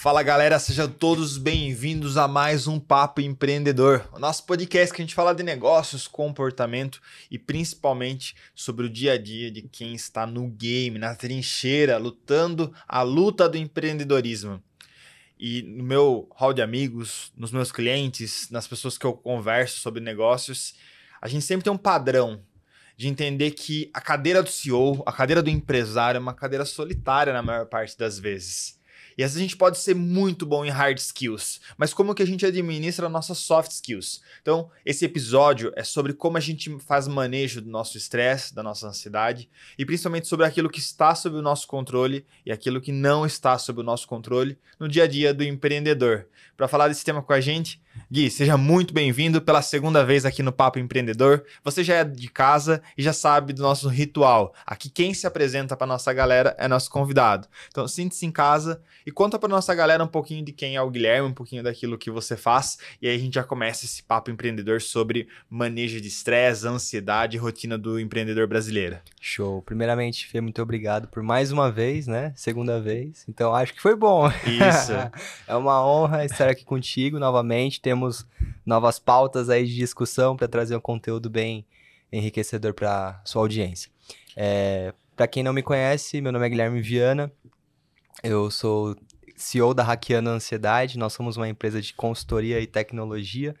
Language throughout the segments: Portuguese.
Fala galera, sejam todos bem-vindos a mais um Papo Empreendedor, o nosso podcast que a gente fala de negócios, comportamento e principalmente sobre o dia a dia de quem está no game, na trincheira, lutando a luta do empreendedorismo. E no meu hall de amigos, nos meus clientes, nas pessoas que eu converso sobre negócios, a gente sempre tem um padrão de entender que a cadeira do CEO, a cadeira do empresário é uma cadeira solitária na maior parte das vezes. E às vezes a gente pode ser muito bom em hard skills, mas como que a gente administra nossas soft skills? Então, esse episódio é sobre como a gente faz manejo do nosso estresse, da nossa ansiedade, e principalmente sobre aquilo que está sob o nosso controle e aquilo que não está sob o nosso controle no dia a dia do empreendedor. Para falar desse tema com a gente, Gui, seja muito bem-vindo pela segunda vez aqui no Papo Empreendedor. Você já é de casa e já sabe do nosso ritual. Aqui quem se apresenta para nossa galera é nosso convidado. Então, sinta-se em casa e conta para nossa galera um pouquinho de quem é o Guilherme, um pouquinho daquilo que você faz. E aí a gente já começa esse Papo Empreendedor sobre manejo de estresse, ansiedade e rotina do empreendedor brasileiro. Show. Primeiramente, Fê, muito obrigado por mais uma vez, né? Segunda vez. Então, acho que foi bom. Isso. É uma honra estar aqui contigo novamente. Temos novas pautas aí de discussão para trazer um conteúdo bem enriquecedor para sua audiência. Para quem não me conhece, meu nome é Guilherme Viana. Eu sou CEO da Hackeando a Ansiedade. Nós somos uma empresa de consultoria e tecnologia,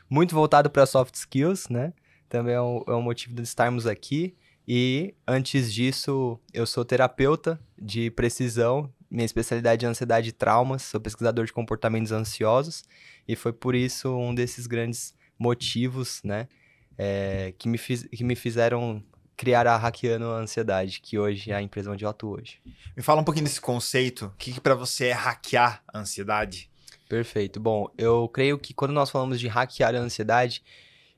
muito voltado para soft skills, né? Também é um motivo de estarmos aqui. E antes disso, eu sou terapeuta de precisão. Minha especialidade é ansiedade e traumas. Sou pesquisador de comportamentos ansiosos. E foi por isso um desses grandes motivos, né? Que me fizeram criar a Hackeando a Ansiedade, que hoje é a empresa onde eu atuo hoje. Me fala um pouquinho desse conceito. O que para você é hackear a ansiedade? Perfeito. Bom, eu creio que quando nós falamos de hackear a ansiedade,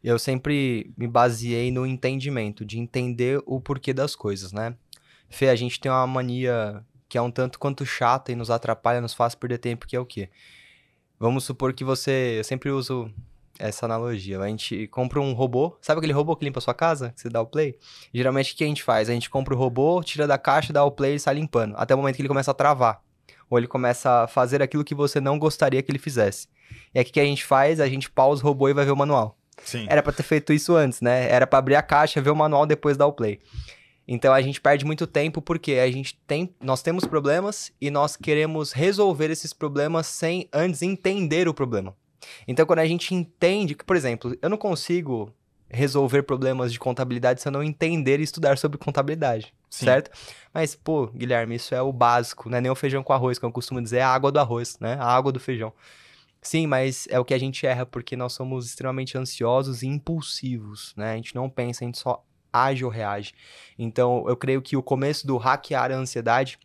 eu sempre me baseei no entendimento, de entender o porquê das coisas, né? Fê, a gente tem uma mania que é um tanto quanto chata e nos atrapalha, nos faz perder tempo, que é o quê? Vamos supor que eu sempre uso essa analogia, a gente compra um robô, sabe aquele robô que limpa a sua casa, que você dá o play? Geralmente o que a gente faz? A gente compra o robô, tira da caixa, dá o play e sai limpando, até o momento que ele começa a travar, ou ele começa a fazer aquilo que você não gostaria que ele fizesse. E aqui o que a gente faz? A gente pausa o robô e vai ver o manual. Sim. Era pra ter feito isso antes, né? Era pra abrir a caixa, ver o manual, depois dar o play. Então a gente perde muito tempo porque nós temos problemas e nós queremos resolver esses problemas sem antes entender o problema. Então quando a gente entende que, por exemplo, eu não consigo resolver problemas de contabilidade se eu não entender e estudar sobre contabilidade, Sim. certo? Mas, pô, Guilherme, isso é o básico, não é nem o feijão com arroz, que eu costumo dizer, é a água do arroz, né? A água do feijão. Sim, mas é o que a gente erra, porque nós somos extremamente ansiosos e impulsivos, né? A gente não pensa, a gente só age ou reage. Então, eu creio que o começo do hackear a ansiedade,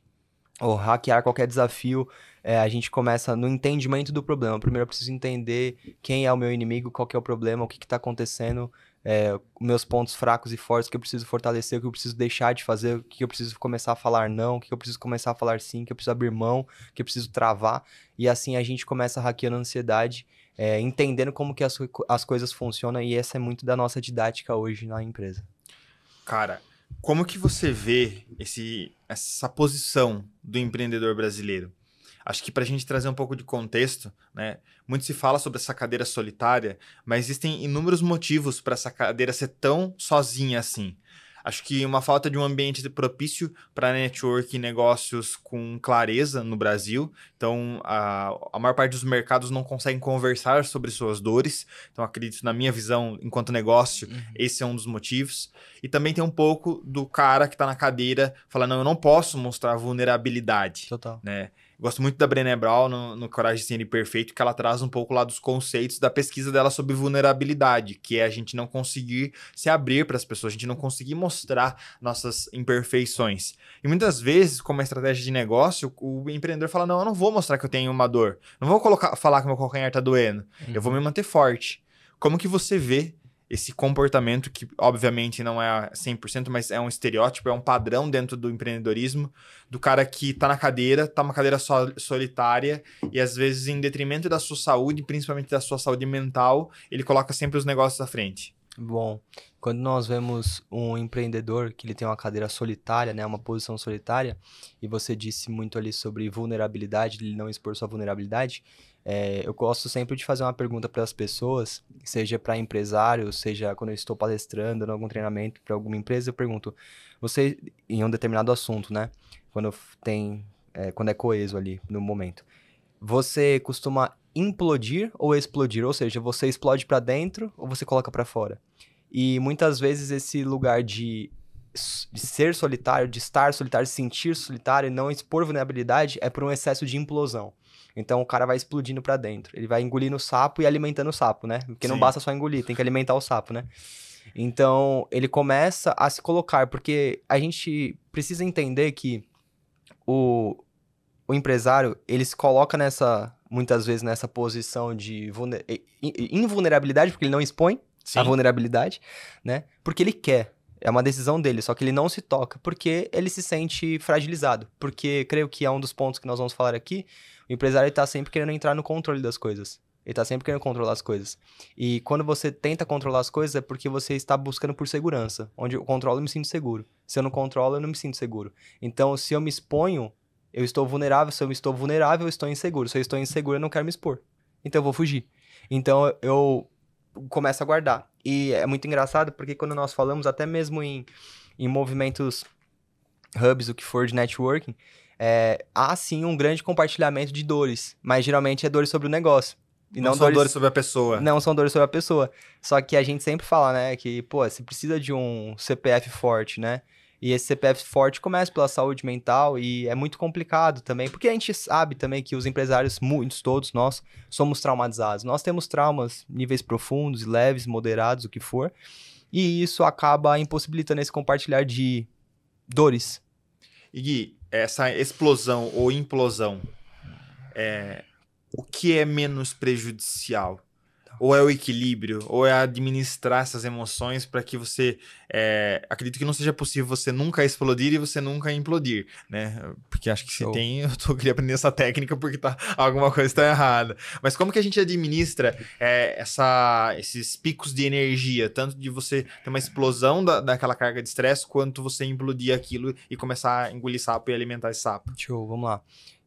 ou hackear qualquer desafio, a gente começa no entendimento do problema. Primeiro eu preciso entender quem é o meu inimigo, qual que é o problema, o que está acontecendo, meus pontos fracos e fortes, o que eu preciso fortalecer, o que eu preciso deixar de fazer, o que eu preciso começar a falar não, o que eu preciso começar a falar sim, o que eu preciso abrir mão, o que eu preciso travar. E assim a gente começa hackeando a ansiedade, entendendo como que as coisas funcionam, e essa é muito da nossa didática hoje na empresa. Cara, como que você vê essa posição do empreendedor brasileiro? Acho que para a gente trazer um pouco de contexto, né? Muito se fala sobre essa cadeira solitária, mas existem inúmeros motivos para essa cadeira ser tão sozinha assim. Acho que uma falta de um ambiente propício para network e negócios com clareza no Brasil. Então, a maior parte dos mercados não conseguem conversar sobre suas dores. Então, acredito, na minha visão, enquanto negócio, esse é um dos motivos. E também tem um pouco do cara que está na cadeira falando, não, eu não posso mostrar vulnerabilidade. Total. Né? Gosto muito da Brené Brown no Coragem de Ser Imperfeito, que ela traz um pouco lá dos conceitos da pesquisa dela sobre vulnerabilidade, que é a gente não conseguir se abrir para as pessoas, a gente não conseguir mostrar nossas imperfeições. E muitas vezes, como uma estratégia de negócio, o empreendedor fala, não, eu não vou mostrar que eu tenho uma dor, não vou falar que meu calcanhar está doendo, eu vou me manter forte. Como que você vê esse comportamento que, obviamente, não é 100%, mas é um estereótipo, é um padrão dentro do empreendedorismo, do cara que tá na cadeira, tá uma cadeira solitária, e às vezes, em detrimento da sua saúde, principalmente da sua saúde mental, ele coloca sempre os negócios à frente. Bom, quando nós vemos um empreendedor que ele tem uma cadeira solitária, né, uma posição solitária, e você disse muito ali sobre vulnerabilidade, ele não expor sua vulnerabilidade, eu gosto sempre de fazer uma pergunta para as pessoas, seja para empresário, seja quando eu estou palestrando, em algum treinamento para alguma empresa, eu pergunto, você, em um determinado assunto, né, quando quando é coeso ali no momento, você costuma implodir ou explodir? Ou seja, você explode para dentro ou você coloca para fora? E muitas vezes esse lugar de ser solitário, de estar solitário, de sentir solitário e não expor vulnerabilidade é por um excesso de implosão. Então o cara vai explodindo para dentro. Ele vai engolindo o sapo e alimentando o sapo, né? Porque não Sim. basta só engolir, tem que alimentar o sapo, né? Então ele começa a se colocar, porque a gente precisa entender que o, o empresário, ele se coloca muitas vezes nessa posição de invulnerabilidade, porque ele não expõe a Sim. vulnerabilidade, né? Porque ele quer. É uma decisão dele, só que ele não se toca, porque ele se sente fragilizado. Porque creio que é um dos pontos que nós vamos falar aqui, o empresário está sempre querendo entrar no controle das coisas. Ele está sempre querendo controlar as coisas. E quando você tenta controlar as coisas, é porque você está buscando por segurança. Onde eu controlo, eu me sinto seguro. Se eu não controlo, eu não me sinto seguro. Então, se eu me exponho, eu estou vulnerável. Se eu estou vulnerável, eu estou inseguro. Se eu estou inseguro, eu não quero me expor. Então, eu vou fugir. Então, eu começo a guardar. E é muito engraçado porque quando nós falamos, até mesmo em movimentos hubs, o que for de networking, há sim um grande compartilhamento de dores. Mas geralmente é dores sobre o negócio. E Não não são dores dores. sobre a pessoa. Não são dores sobre a pessoa. Só que a gente sempre fala, né, que, pô, você precisa de um CPF forte, né? E esse CPF forte começa pela saúde mental e é muito complicado também, porque a gente sabe também que os empresários, muitos, todos nós, somos traumatizados. Nós temos traumas, níveis profundos, leves, moderados, o que for, e isso acaba impossibilitando esse compartilhar de dores. E Gui, essa explosão ou implosão, o que é menos prejudicial? Ou é o equilíbrio, ou é administrar essas emoções para que você. Acredito que não seja possível você nunca explodir e você nunca implodir, né? Porque acho que se Show. tem, queria aprender essa técnica porque alguma coisa está errada. Mas como que a gente administra esses picos de energia, tanto de você ter uma explosão daquela carga de estresse, quanto você implodir aquilo e começar a engolir sapo e alimentar esse sapo? Show, vamos lá.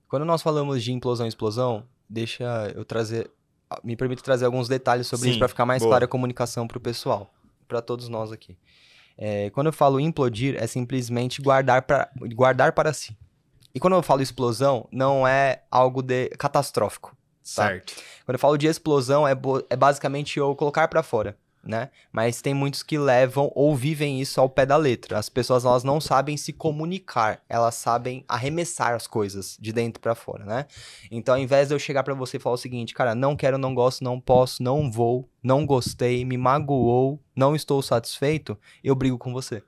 Quando nós falamos de implosão e explosão, deixa eu trazer, me permito trazer alguns detalhes sobre isso para Sim, ficar mais clara a boa. comunicação para o pessoal, para todos nós aqui. Quando eu falo implodir, é simplesmente guardar para si. E quando eu falo explosão, não é algo de catastrófico, tá? Certo. Quando eu falo de explosão, é basicamente eu colocar pra fora, né? Mas tem muitos que levam ou vivem isso ao pé da letra. As pessoas, elas não sabem se comunicar, elas sabem arremessar as coisas de dentro pra fora, né? Então, ao invés de eu chegar pra você e falar o seguinte, cara, não quero, não gosto, não posso, não vou, não gostei, me magoou, não estou satisfeito, eu brigo com você.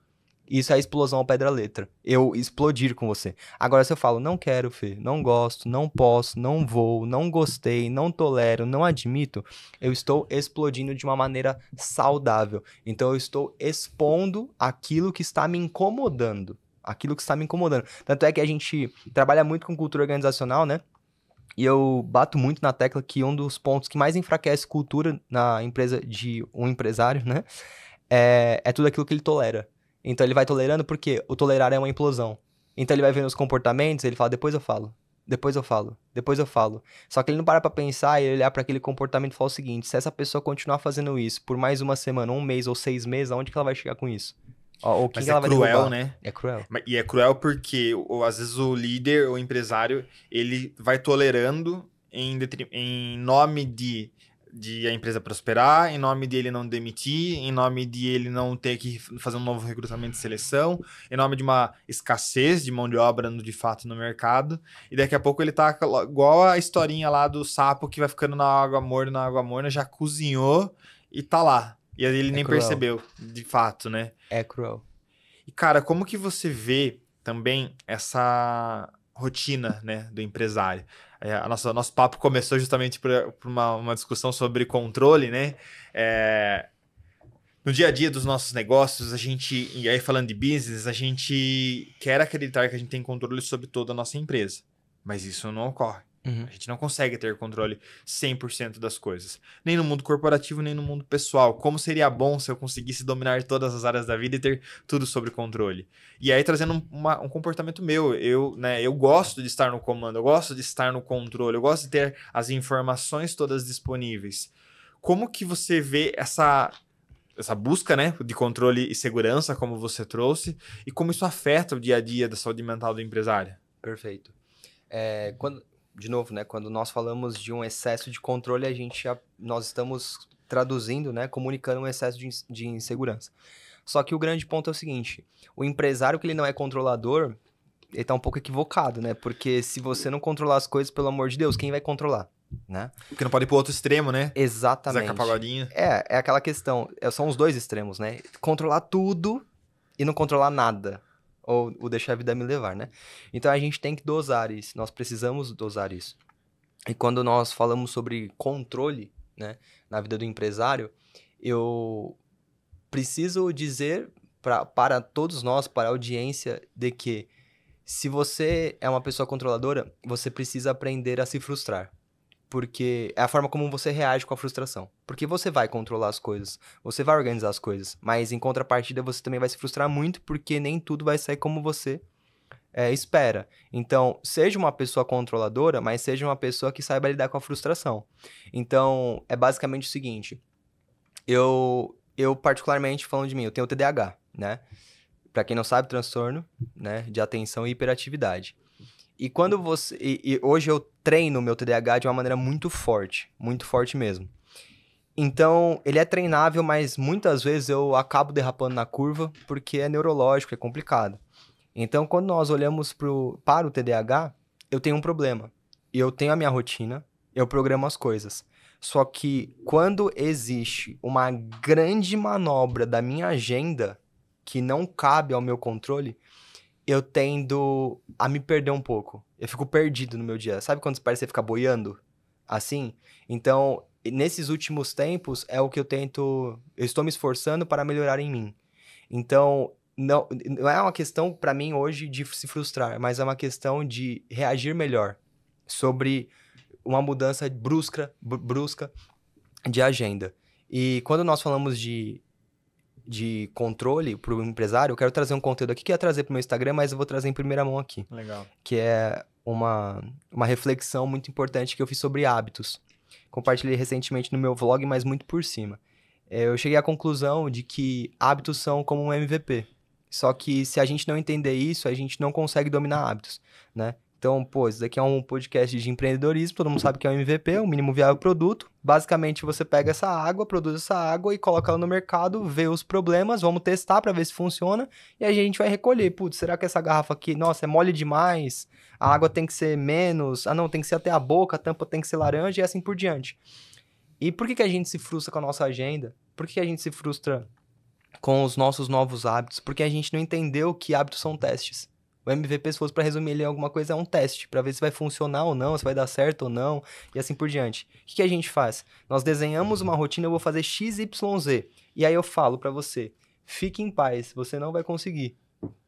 Isso é a explosão ao pé da letra. Eu explodir com você. Agora, se eu falo, não quero, Fê, não gosto, não posso, não vou, não gostei, não tolero, não admito, eu estou explodindo de uma maneira saudável. Então, eu estou expondo aquilo que está me incomodando. Aquilo que está me incomodando. Tanto é que a gente trabalha muito com cultura organizacional, né? E eu bato muito na tecla que um dos pontos que mais enfraquece cultura na empresa de um empresário, né? É tudo aquilo que ele tolera. Então ele vai tolerando porque o tolerar é uma implosão. Então ele vai vendo os comportamentos, ele fala, depois eu falo, depois eu falo, depois eu falo. Só que ele não para pra pensar e olhar para aquele comportamento e falar o seguinte, se essa pessoa continuar fazendo isso por mais uma semana, um mês ou 6 meses, aonde que ela vai chegar com isso? Ó, o que Mas que é ela vai cruel, derrubar? né? É cruel. E é cruel porque, às vezes, o líder, o empresário, ele vai tolerando em nome de a empresa prosperar, em nome de ele não demitir, em nome de ele não ter que fazer um novo recrutamento de seleção, em nome de uma escassez de mão de obra de fato no mercado, e daqui a pouco ele tá igual a historinha lá do sapo que vai ficando na água morna, já cozinhou e tá lá. E aí ele É nem cruel. percebeu, de fato, né? É cruel. E, cara, como que você vê também essa rotina, né, do empresário? Nosso papo começou justamente por uma discussão sobre controle, né? No dia a dia dos nossos negócios, e aí falando de business, a gente quer acreditar que a gente tem controle sobre toda a nossa empresa. Mas isso não ocorre. A gente não consegue ter controle 100% das coisas. Nem no mundo corporativo, nem no mundo pessoal. Como seria bom se eu conseguisse dominar todas as áreas da vida e ter tudo sob controle? E aí, trazendo um comportamento meu. Eu gosto de estar no comando, eu gosto de estar no controle, eu gosto de ter as informações todas disponíveis. Como que você vê essa busca, né, de controle e segurança, como você trouxe, e como isso afeta o dia a dia da saúde mental do empresário? Perfeito. De novo, né, quando nós falamos de um excesso de controle, nós estamos traduzindo, né, comunicando um excesso de insegurança. Só que o grande ponto é o seguinte, o empresário que ele não é controlador, ele tá um pouco equivocado, né, porque se você não controlar as coisas, pelo amor de Deus, quem vai controlar, né? Porque não pode ir pro outro extremo, né? Exatamente. Zeca Pagodinho. É aquela questão, são os dois extremos, né, controlar tudo e não controlar nada. Ou deixar a vida me levar, né? Então, a gente tem que dosar isso. Nós precisamos dosar isso. E quando nós falamos sobre controle, né, na vida do empresário, eu preciso dizer para todos nós, para a audiência, de que se você é uma pessoa controladora, você precisa aprender a se frustrar. Porque é a forma como você reage com a frustração. Porque você vai controlar as coisas, você vai organizar as coisas, mas em contrapartida você também vai se frustrar muito porque nem tudo vai sair como você espera. Então, seja uma pessoa controladora, mas seja uma pessoa que saiba lidar com a frustração. Então, é basicamente o seguinte, eu particularmente, falando de mim, eu tenho TDAH, né? Pra quem não sabe, transtorno, né, de atenção e hiperatividade. E quando hoje eu treino o meu TDAH de uma maneira muito forte mesmo. Então, ele é treinável, mas muitas vezes eu acabo derrapando na curva porque é neurológico, é complicado. Então, quando nós olhamos para o TDAH, eu tenho um problema. Eu tenho a minha rotina, eu programo as coisas. Só que quando existe uma grande manobra da minha agenda que não cabe ao meu controle, eu tendo a me perder um pouco. Eu fico perdido no meu dia. Sabe quando parece que você fica boiando? Assim? Então, nesses últimos tempos, é o que eu estou me esforçando para melhorar em mim. Então, não é uma questão, para mim, hoje, de se frustrar, mas é uma questão de reagir melhor sobre uma mudança brusca de agenda. E quando nós falamos de controle para o empresário, eu quero trazer um conteúdo aqui que eu ia trazer para o meu Instagram, mas eu vou trazer em primeira mão aqui. Legal. Que é uma reflexão muito importante que eu fiz sobre hábitos. Compartilhei recentemente no meu vlog, mas muito por cima. Eu cheguei à conclusão de que hábitos são como um MVP. Só que se a gente não entender isso, a gente não consegue dominar hábitos, né? Então, pô, isso daqui é um podcast de empreendedorismo, todo mundo sabe que é um MVP, o mínimo viável produto. Basicamente, você pega essa água, produz essa água e coloca ela no mercado, vê os problemas, vamos testar para ver se funciona, e a gente vai recolher. Putz, será que essa garrafa aqui, nossa, é mole demais? A água tem que ser menos? Ah, não, tem que ser até a boca, a tampa tem que ser laranja e assim por diante. E por que a gente se frustra com a nossa agenda? Por que a gente se frustra com os nossos novos hábitos? Porque a gente não entendeu que hábitos são testes. O MVP, se fosse para resumir ele em alguma coisa, é um teste, para ver se vai funcionar ou não, se vai dar certo ou não, e assim por diante. O que a gente faz? Nós desenhamos uma rotina, eu vou fazer XYZ, e aí eu falo para você, fique em paz, você não vai conseguir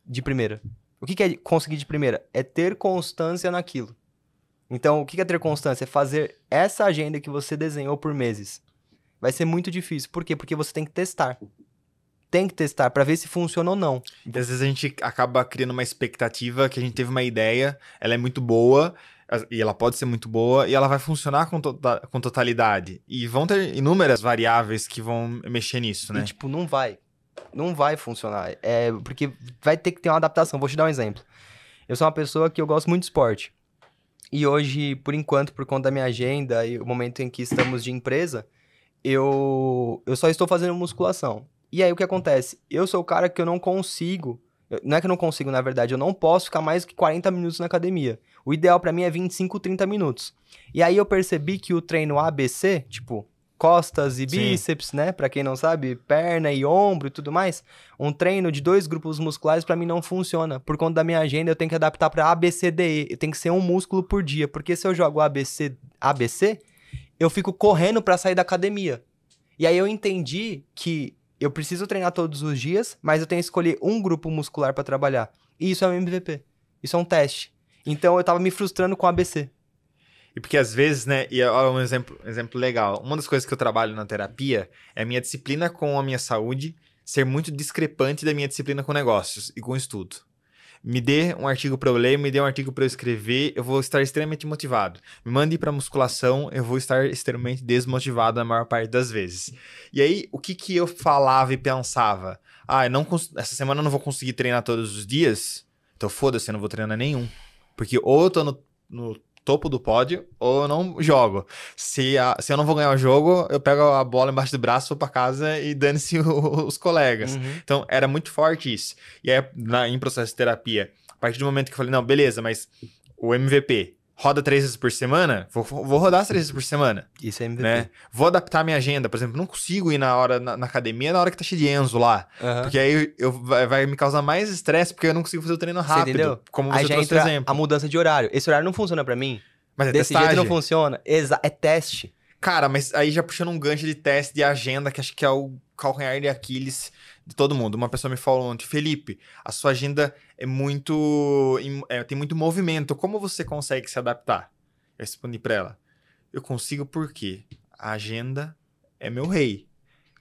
de primeira. O que é conseguir de primeira? É ter constância naquilo. Então, o que é ter constância? É fazer essa agenda que você desenhou por meses. Vai ser muito difícil. Por quê? Porque você tem que testar. Tem que testar para ver se funciona ou não. E às vezes a gente acaba criando uma expectativa que a gente teve uma ideia, ela é muito boa, e ela pode ser muito boa, e ela vai funcionar com totalidade. E vão ter inúmeras variáveis que vão mexer nisso, né? E, tipo, não vai funcionar. Porque vai ter que ter uma adaptação. Vou te dar um exemplo. Eu sou uma pessoa que eu gosto muito de esporte. E hoje, por enquanto, por conta da minha agenda e o momento em que estamos de empresa, eu só estou fazendo musculação. E aí, o que acontece? Eu sou o cara que eu não consigo... Não é que eu não consigo, na verdade. Eu não posso ficar mais do que 40 minutos na academia. O ideal pra mim é 25, 30 minutos. E aí, eu percebi que o treino ABC, tipo, costas e bíceps, né? Pra quem não sabe, perna e ombro e tudo mais. Um treino de 2 grupos musculares pra mim não funciona. Por conta da minha agenda, eu tenho que adaptar pra ABCDE. Tem que ser um músculo por dia. Porque se eu jogo ABC, eu fico correndo pra sair da academia. E aí, eu entendi que eu preciso treinar todos os dias, mas eu tenho que escolher um grupo muscular para trabalhar. E isso é um MVP. Isso é um teste. Então, eu tava me frustrando com o ABC. E porque às vezes, né, e ó, um exemplo legal, uma das coisas que eu trabalho na terapia é a minha disciplina com a minha saúde ser muito discrepante da minha disciplina com negócios e com estudo. Me dê um artigo para eu ler, me dê um artigo para eu escrever, eu vou estar extremamente motivado. Me mande para musculação, eu vou estar extremamente desmotivado na maior parte das vezes. E aí, o que que eu falava e pensava? Ah, essa semana eu não vou conseguir treinar todos os dias, então foda-se, eu não vou treinar nenhum. Porque ou eu tô no topo do pódio, ou eu não jogo. Se eu não vou ganhar o jogo, eu pego a bola embaixo do braço, vou pra casa e dane-se os colegas. Uhum. Então, era muito forte isso. E aí, em processo de terapia, a partir do momento que eu falei, não, beleza, mas o MVP roda 3 vezes por semana, vou rodar 3 vezes por semana. Isso é MVP. Né? Vou adaptar minha agenda, por exemplo, não consigo ir na academia na hora que tá cheio de Enzo lá, porque aí vai me causar mais estresse, porque eu não consigo fazer o treino rápido, você entendeu? como aí você já trouxe o entra exemplo. a mudança de horário. Esse horário não funciona pra mim. Mas é Desse testagem. jeito não funciona. É teste. Cara, mas aí já puxando um gancho de teste de agenda, que acho que é o calcanhar de Aquiles de todo mundo. Uma pessoa me falou ontem, Felipe, a sua agenda é tem muito movimento, como você consegue se adaptar? Eu respondi pra ela, eu consigo porque a agenda é meu rei.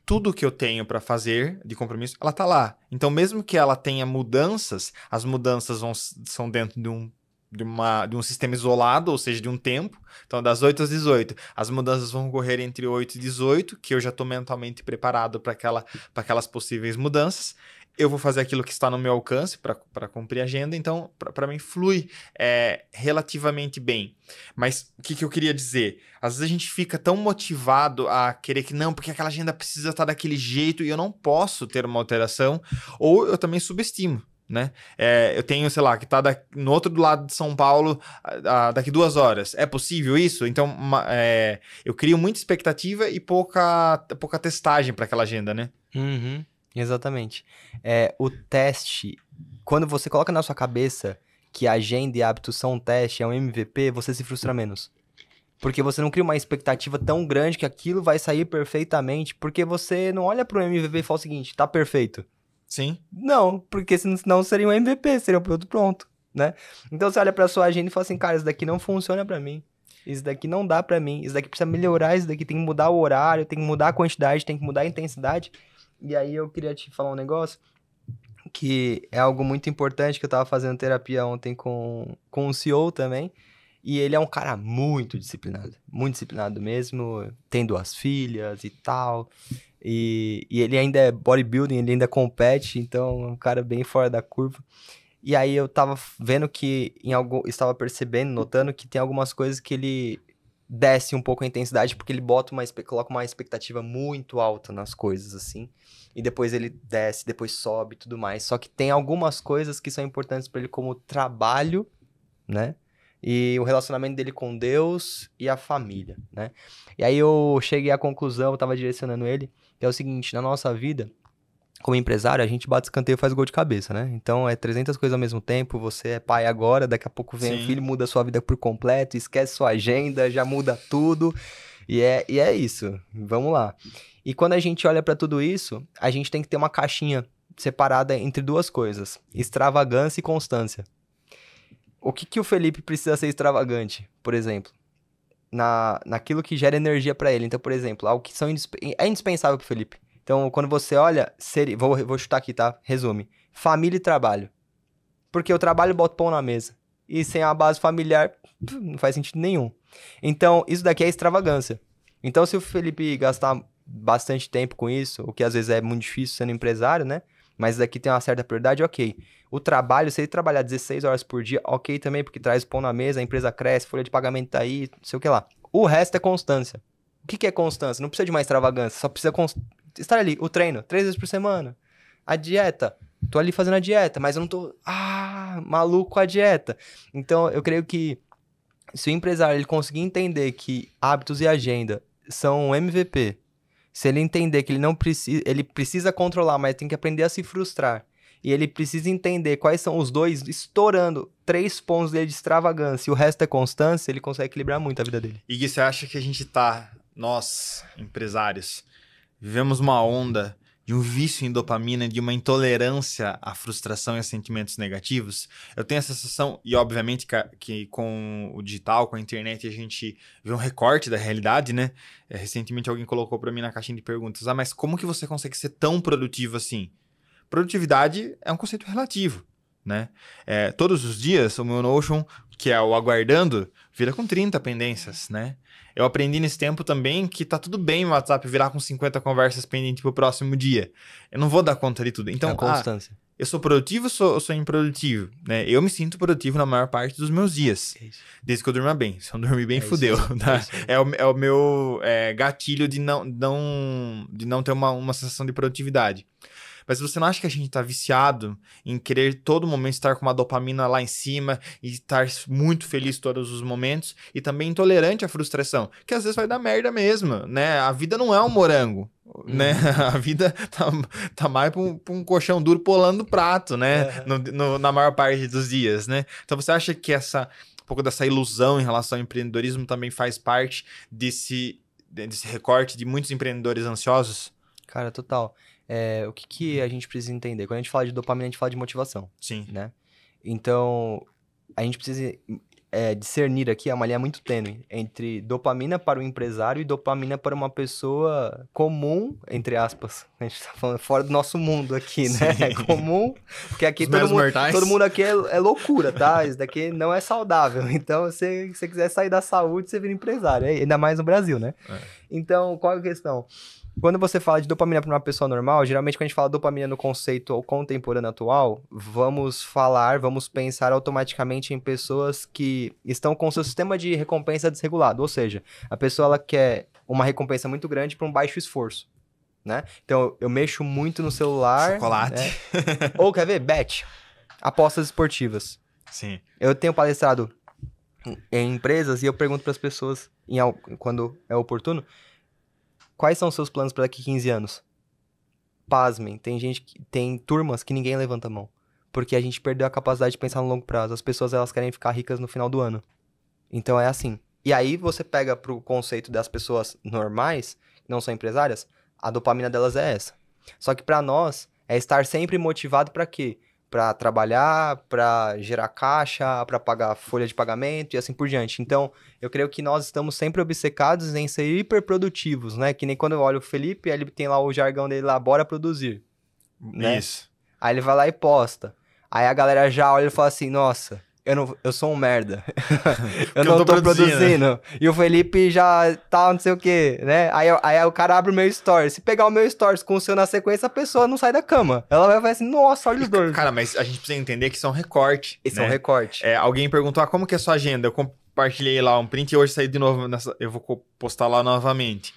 Tudo que eu tenho pra fazer de compromisso, ela tá lá. Então, mesmo que ela tenha mudanças, as mudanças são dentro de um sistema isolado, ou seja, de um tempo. Então, das 8 às 18. As mudanças vão ocorrer entre 8 e 18, que eu já estou mentalmente preparado para aquelas possíveis mudanças. Eu vou fazer aquilo que está no meu alcance para cumprir a agenda, então, para mim, flui relativamente bem. Mas o que eu queria dizer? Às vezes a gente fica tão motivado a querer que não, porque aquela agenda precisa estar daquele jeito e eu não posso ter uma alteração, ou eu também subestimo. Né? Eu tenho, sei lá, que tá no outro lado de São Paulo daqui 2 horas. É possível isso? Então, eu crio muita expectativa e pouca testagem para aquela agenda, né? Uhum, exatamente. O teste, quando você coloca na sua cabeça que agenda e hábitos são um teste, é um MVP, você se frustra menos. Porque você não cria uma expectativa tão grande que aquilo vai sair perfeitamente, porque você não olha pro MVP e fala o seguinte, tá perfeito. Sim. Não, porque senão seria um MVP, seria um produto pronto, né? Então você olha pra sua agenda e fala assim, cara, isso daqui não funciona pra mim. Isso daqui não dá pra mim. Isso daqui precisa melhorar, isso daqui tem que mudar o horário, tem que mudar a quantidade, tem que mudar a intensidade. E aí eu queria te falar um negócio que é algo muito importante, que eu tava fazendo terapia ontem com um CEO também. E ele é um cara muito disciplinado mesmo, tem 2 filhas e tal. E ele ainda é bodybuilding, ele ainda compete, então é um cara bem fora da curva. E aí eu tava vendo que estava percebendo, notando que tem algumas coisas que ele desce um pouco a intensidade, porque ele coloca uma expectativa muito alta nas coisas, assim. E depois ele desce, depois sobe e tudo mais. Só que tem algumas coisas que são importantes pra ele como trabalho, né? E o relacionamento dele com Deus e a família, né? E aí eu cheguei à conclusão, eu tava direcionando ele, que é o seguinte, na nossa vida, como empresário, a gente bate escanteio e faz gol de cabeça, né? Então é 300 coisas ao mesmo tempo, você é pai agora, daqui a pouco vem o filho, muda a sua vida por completo, esquece sua agenda, já muda tudo, e é isso, vamos lá. E quando a gente olha pra tudo isso, a gente tem que ter uma caixinha separada entre 2 coisas, extravagância e constância. O que o Felipe precisa ser extravagante, por exemplo? Naquilo que gera energia pra ele. Então, por exemplo, algo que é indispensável pro Felipe. Então, quando você olha, vou chutar aqui, tá? Resume. Família e trabalho. Porque o trabalho bota o pão na mesa. E sem a base familiar, não faz sentido nenhum. Então, isso daqui é extravagância. Então, se o Felipe gastar bastante tempo com isso, o que às vezes é muito difícil sendo empresário, né? Mas daqui tem uma certa prioridade, ok. O trabalho, se ele trabalhar 16 horas por dia, ok também, porque traz pão na mesa, a empresa cresce, folha de pagamento tá aí, não sei o que lá. O resto é constância. O que é constância? Não precisa de mais extravagância, só precisa estar ali. O treino, 3 vezes por semana. A dieta, tô ali fazendo a dieta, mas eu não tô maluco com a dieta. Então, eu creio que se o empresário ele conseguir entender que hábitos e agenda são um MVP, se ele entender que ele precisa controlar, mas tem que aprender a se frustrar, e ele precisa entender quais são os 2, estourando 3 pontos dele de extravagância e o resto é constância, ele consegue equilibrar muito a vida dele. E Gui, você acha que nós, empresários, vivemos uma onda de um vício em dopamina, de uma intolerância à frustração e a sentimentos negativos. Eu tenho a sensação, e obviamente que com o digital, com a internet, a gente vê um recorte da realidade, né? Recentemente alguém colocou para mim na caixinha de perguntas, mas como que você consegue ser tão produtivo assim? Produtividade é um conceito relativo, né? Todos os dias, o meu Notion, que é o aguardando, vira com 30 pendências, né? Eu aprendi nesse tempo também que tá tudo bem o WhatsApp virar com 50 conversas pendentes pro próximo dia. Eu não vou dar conta de tudo. Então, É a constância. eu sou produtivo ou sou improdutivo? Né? Eu me sinto produtivo na maior parte dos meus dias. Desde que eu durma bem. Se eu não dormir bem, fudeu. Tá? É o meu gatilho de não ter uma sensação de produtividade. Mas você não acha que a gente tá viciado em querer todo momento estar com uma dopamina lá em cima e estar muito feliz todos os momentos e também intolerante à frustração? Que às vezes vai dar merda mesmo, né? A vida não é um morango, né? A vida tá mais pra um colchão duro pulando do prato, né? Na maior parte dos dias, né? Então você acha que um pouco dessa ilusão em relação ao empreendedorismo também faz parte desse recorte de muitos empreendedores ansiosos? Cara, total. O que a gente precisa entender? Quando a gente fala de dopamina, a gente fala de motivação. Sim. Né? Então, a gente precisa discernir aqui uma linha muito tênue entre dopamina para o empresário e dopamina para uma pessoa comum, entre aspas. A gente tá falando fora do nosso mundo aqui, né? Sim. É comum, porque aqui mortais. todo mundo aqui é loucura, tá? Isso daqui não é saudável. Então, se você quiser sair da saúde, você vira empresário. Ainda mais no Brasil, né? Então, qual é a questão? Quando você fala de dopamina para uma pessoa normal, geralmente quando a gente fala dopamina no conceito contemporâneo atual, vamos pensar automaticamente em pessoas que estão com seu sistema de recompensa desregulado. Ou seja, a pessoa ela quer uma recompensa muito grande para um baixo esforço, né? Então, eu mexo muito no celular. Chocolate. Né? Ou, quer ver? Bet. Apostas esportivas. Sim. Eu tenho palestrado em empresas e eu pergunto para as pessoas, quando é oportuno, quais são os seus planos para daqui a 15 anos? Pasmem, tem turmas que ninguém levanta a mão. Porque a gente perdeu a capacidade de pensar no longo prazo. As pessoas, elas querem ficar ricas no final do ano. Então é assim. E aí você pega pro conceito das pessoas normais, que não são empresárias, a dopamina delas é essa. Só que para nós, é estar sempre motivado para quê? Para trabalhar, para gerar caixa, para pagar folha de pagamento e assim por diante. Então, eu creio que nós estamos sempre obcecados em ser hiperprodutivos, né? Que nem quando eu olho o Felipe, ele tem lá o jargão dele lá, bora produzir. Né? Isso. Aí ele vai lá e posta. Aí a galera já olha e fala assim, nossa, eu sou um merda. eu não tô produzindo. E o Felipe já tá não sei o quê, né? Aí o cara abre o meu stories. Se pegar o meu stories com o seu na sequência, a pessoa não sai da cama. Ela vai falar assim, nossa, olha os dois. Cara, mas a gente precisa entender que isso é um recorte. Isso é um recorte. Alguém perguntou, como que é a sua agenda? Eu compartilhei lá um print e hoje saí de novo eu vou postar lá novamente.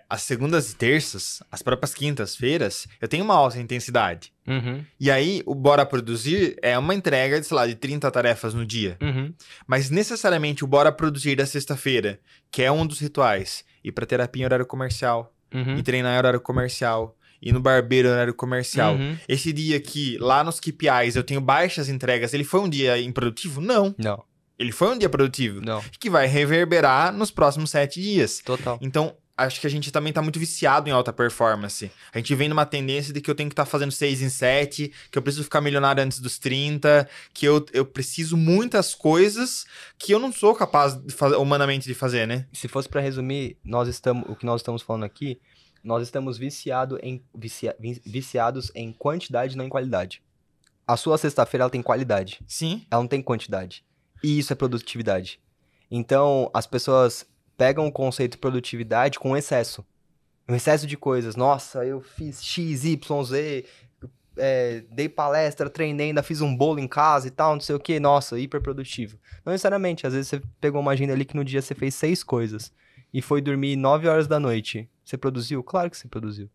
As segundas e terças, as próprias quintas-feiras, eu tenho uma alta intensidade. Uhum. E aí, o Bora Produzir é uma entrega de, sei lá, de 30 tarefas no dia. Uhum. Mas necessariamente o Bora Produzir da sexta-feira, que é um dos rituais, ir pra terapia em horário comercial, Uhum. ir treinar em horário comercial, ir no barbeiro em horário comercial. Uhum. Esse dia que, lá nos KPIs, eu tenho baixas entregas, ele foi um dia improdutivo? Não. Não. Ele foi um dia produtivo. Não. Que vai reverberar nos próximos 7 dias. Total. Então, acho que a gente também tá muito viciado em alta performance. A gente vem numa tendência de que eu tenho que estar fazendo 6 em 7, que eu preciso ficar milionário antes dos 30, que eu preciso muitas coisas que eu não sou capaz de fazer, humanamente de fazer, né? Se fosse pra resumir, o que nós estamos falando aqui, nós estamos viciados em quantidade e não em qualidade. A sua sexta-feira, ela tem qualidade. Sim. Ela não tem quantidade. E isso é produtividade. Então, as pessoas pegam o conceito de produtividade com excesso. Um excesso de coisas. Nossa, eu fiz X, Y, Z, dei palestra, treinei, ainda fiz um bolo em casa e tal, não sei o que. Nossa, hiper produtivo. Não necessariamente. Às vezes você pegou uma agenda ali que no dia você fez 6 coisas e foi dormir 9 horas da noite. Você produziu? Claro que você produziu.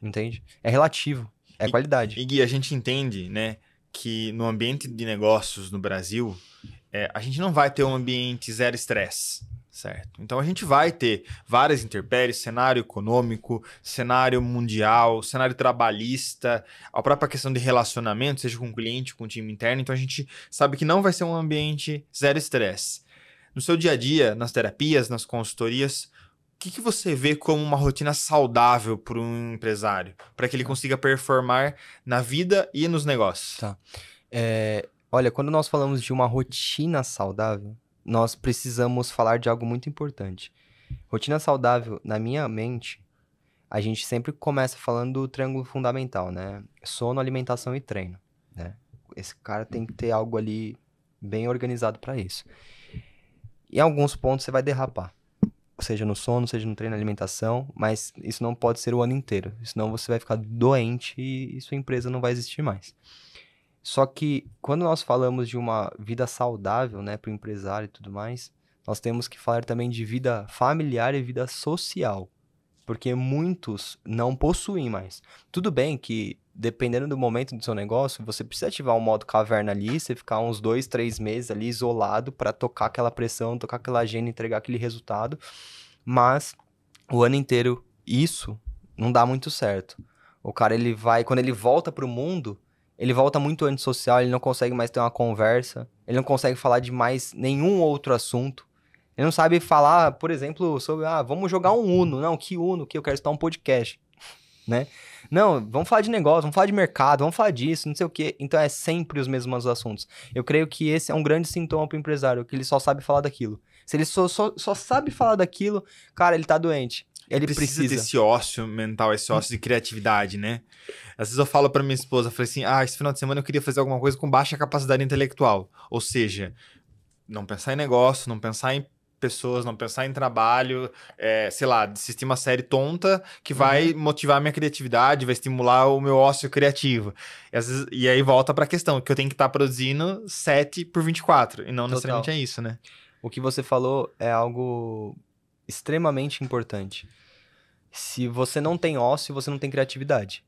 Entende? É relativo. É qualidade. E Gui, a gente entende, né, que no ambiente de negócios no Brasil, a gente não vai ter um ambiente zero estresse. Certo. Então a gente vai ter várias intempéries, cenário econômico, cenário mundial, cenário trabalhista, a própria questão de relacionamento, seja com o cliente, com o time interno. Então a gente sabe que não vai ser um ambiente zero estresse. No seu dia a dia, nas terapias, nas consultorias, que você vê como uma rotina saudável para um empresário? Para que ele consiga performar na vida e nos negócios? Tá. Olha, quando nós falamos de uma rotina saudável, nós precisamos falar de algo muito importante. Rotina saudável, na minha mente, a gente sempre começa falando do triângulo fundamental, né? Sono, alimentação e treino, né? Esse cara tem que ter algo ali bem organizado para isso. Em alguns pontos você vai derrapar, seja no sono, seja no treino, na alimentação, mas isso não pode ser o ano inteiro, senão você vai ficar doente e sua empresa não vai existir mais. Só que quando nós falamos de uma vida saudável, né, para o empresário e tudo mais, nós temos que falar também de vida familiar e vida social, porque muitos não possuem mais. Tudo bem que, dependendo do momento do seu negócio, você precisa ativar um modo caverna ali, você ficar uns 2, 3 meses ali isolado para tocar aquela pressão, tocar aquela agenda, entregar aquele resultado, mas o ano inteiro isso não dá muito certo. O cara, ele vai, quando ele volta pro mundo, ele volta muito antissocial, ele não consegue mais ter uma conversa, ele não consegue falar de mais nenhum outro assunto. Ele não sabe falar, por exemplo, sobre, vamos jogar um Uno. Não, que Uno? Que eu quero escutar um podcast, né? Não, vamos falar de negócio, vamos falar de mercado, vamos falar disso, não sei o quê. Então é sempre os mesmos assuntos. Eu creio que esse é um grande sintoma pro empresário, que ele só sabe falar daquilo. Se ele só sabe falar daquilo, cara, ele tá doente. Ele precisa desse ócio mental, esse ócio de criatividade, né? Às vezes eu falo pra minha esposa, eu falei assim, esse final de semana eu queria fazer alguma coisa com baixa capacidade intelectual. Ou seja, não pensar em negócio, não pensar em pessoas, não pensar em trabalho, sei lá, assistir uma série tonta que vai motivar a minha criatividade, vai estimular o meu ócio criativo. E aí volta pra questão, que eu tenho que estar produzindo 7/24, e não necessariamente é isso, né? O que você falou é algo extremamente importante. Se você não tem ócio, você não tem criatividade.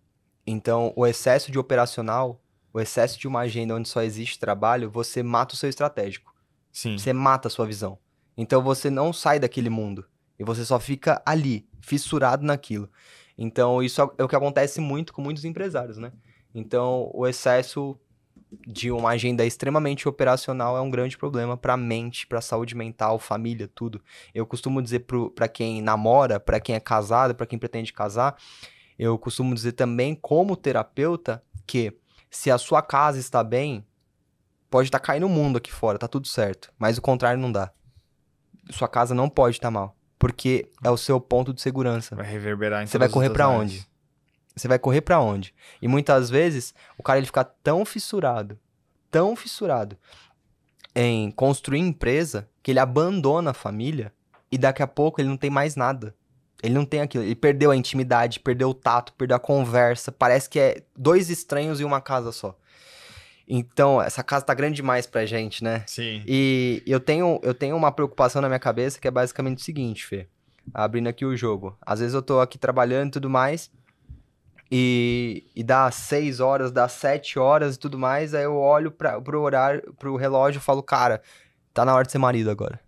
Então, o excesso de operacional, o excesso de uma agenda onde só existe trabalho, você mata o seu estratégico. Sim. Você mata a sua visão. Então, você não sai daquele mundo. E você só fica ali, fissurado naquilo. Então, isso é o que acontece muito com muitos empresários, né? Então, o excesso de uma agenda extremamente operacional é um grande problema para a mente, para a saúde mental, família, tudo. Eu costumo dizer para quem namora, para quem é casado, para quem pretende casar, eu costumo dizer também como terapeuta que se a sua casa está bem, pode estar caindo o mundo aqui fora, tá tudo certo, mas o contrário não dá. Sua casa não pode estar mal, porque é o seu ponto de segurança. Vai reverberar em Você vai todas correr as para áreas. onde? Você vai correr pra onde? E muitas vezes, o cara ele fica tão fissurado em construir empresa, que ele abandona a família e daqui a pouco ele não tem mais nada. Ele não tem aquilo. Ele perdeu a intimidade, perdeu o tato, perdeu a conversa. Parece que é dois estranhos em uma casa só. Então, essa casa tá grande demais pra gente, né? Sim. E eu tenho uma preocupação na minha cabeça que é basicamente o seguinte, Fê. Abrindo aqui o jogo. Às vezes eu tô aqui trabalhando e tudo mais, e dá 6 horas, dá 7 horas e tudo mais, aí eu olho pro horário, pro relógio e falo, cara, tá na hora de ser marido agora.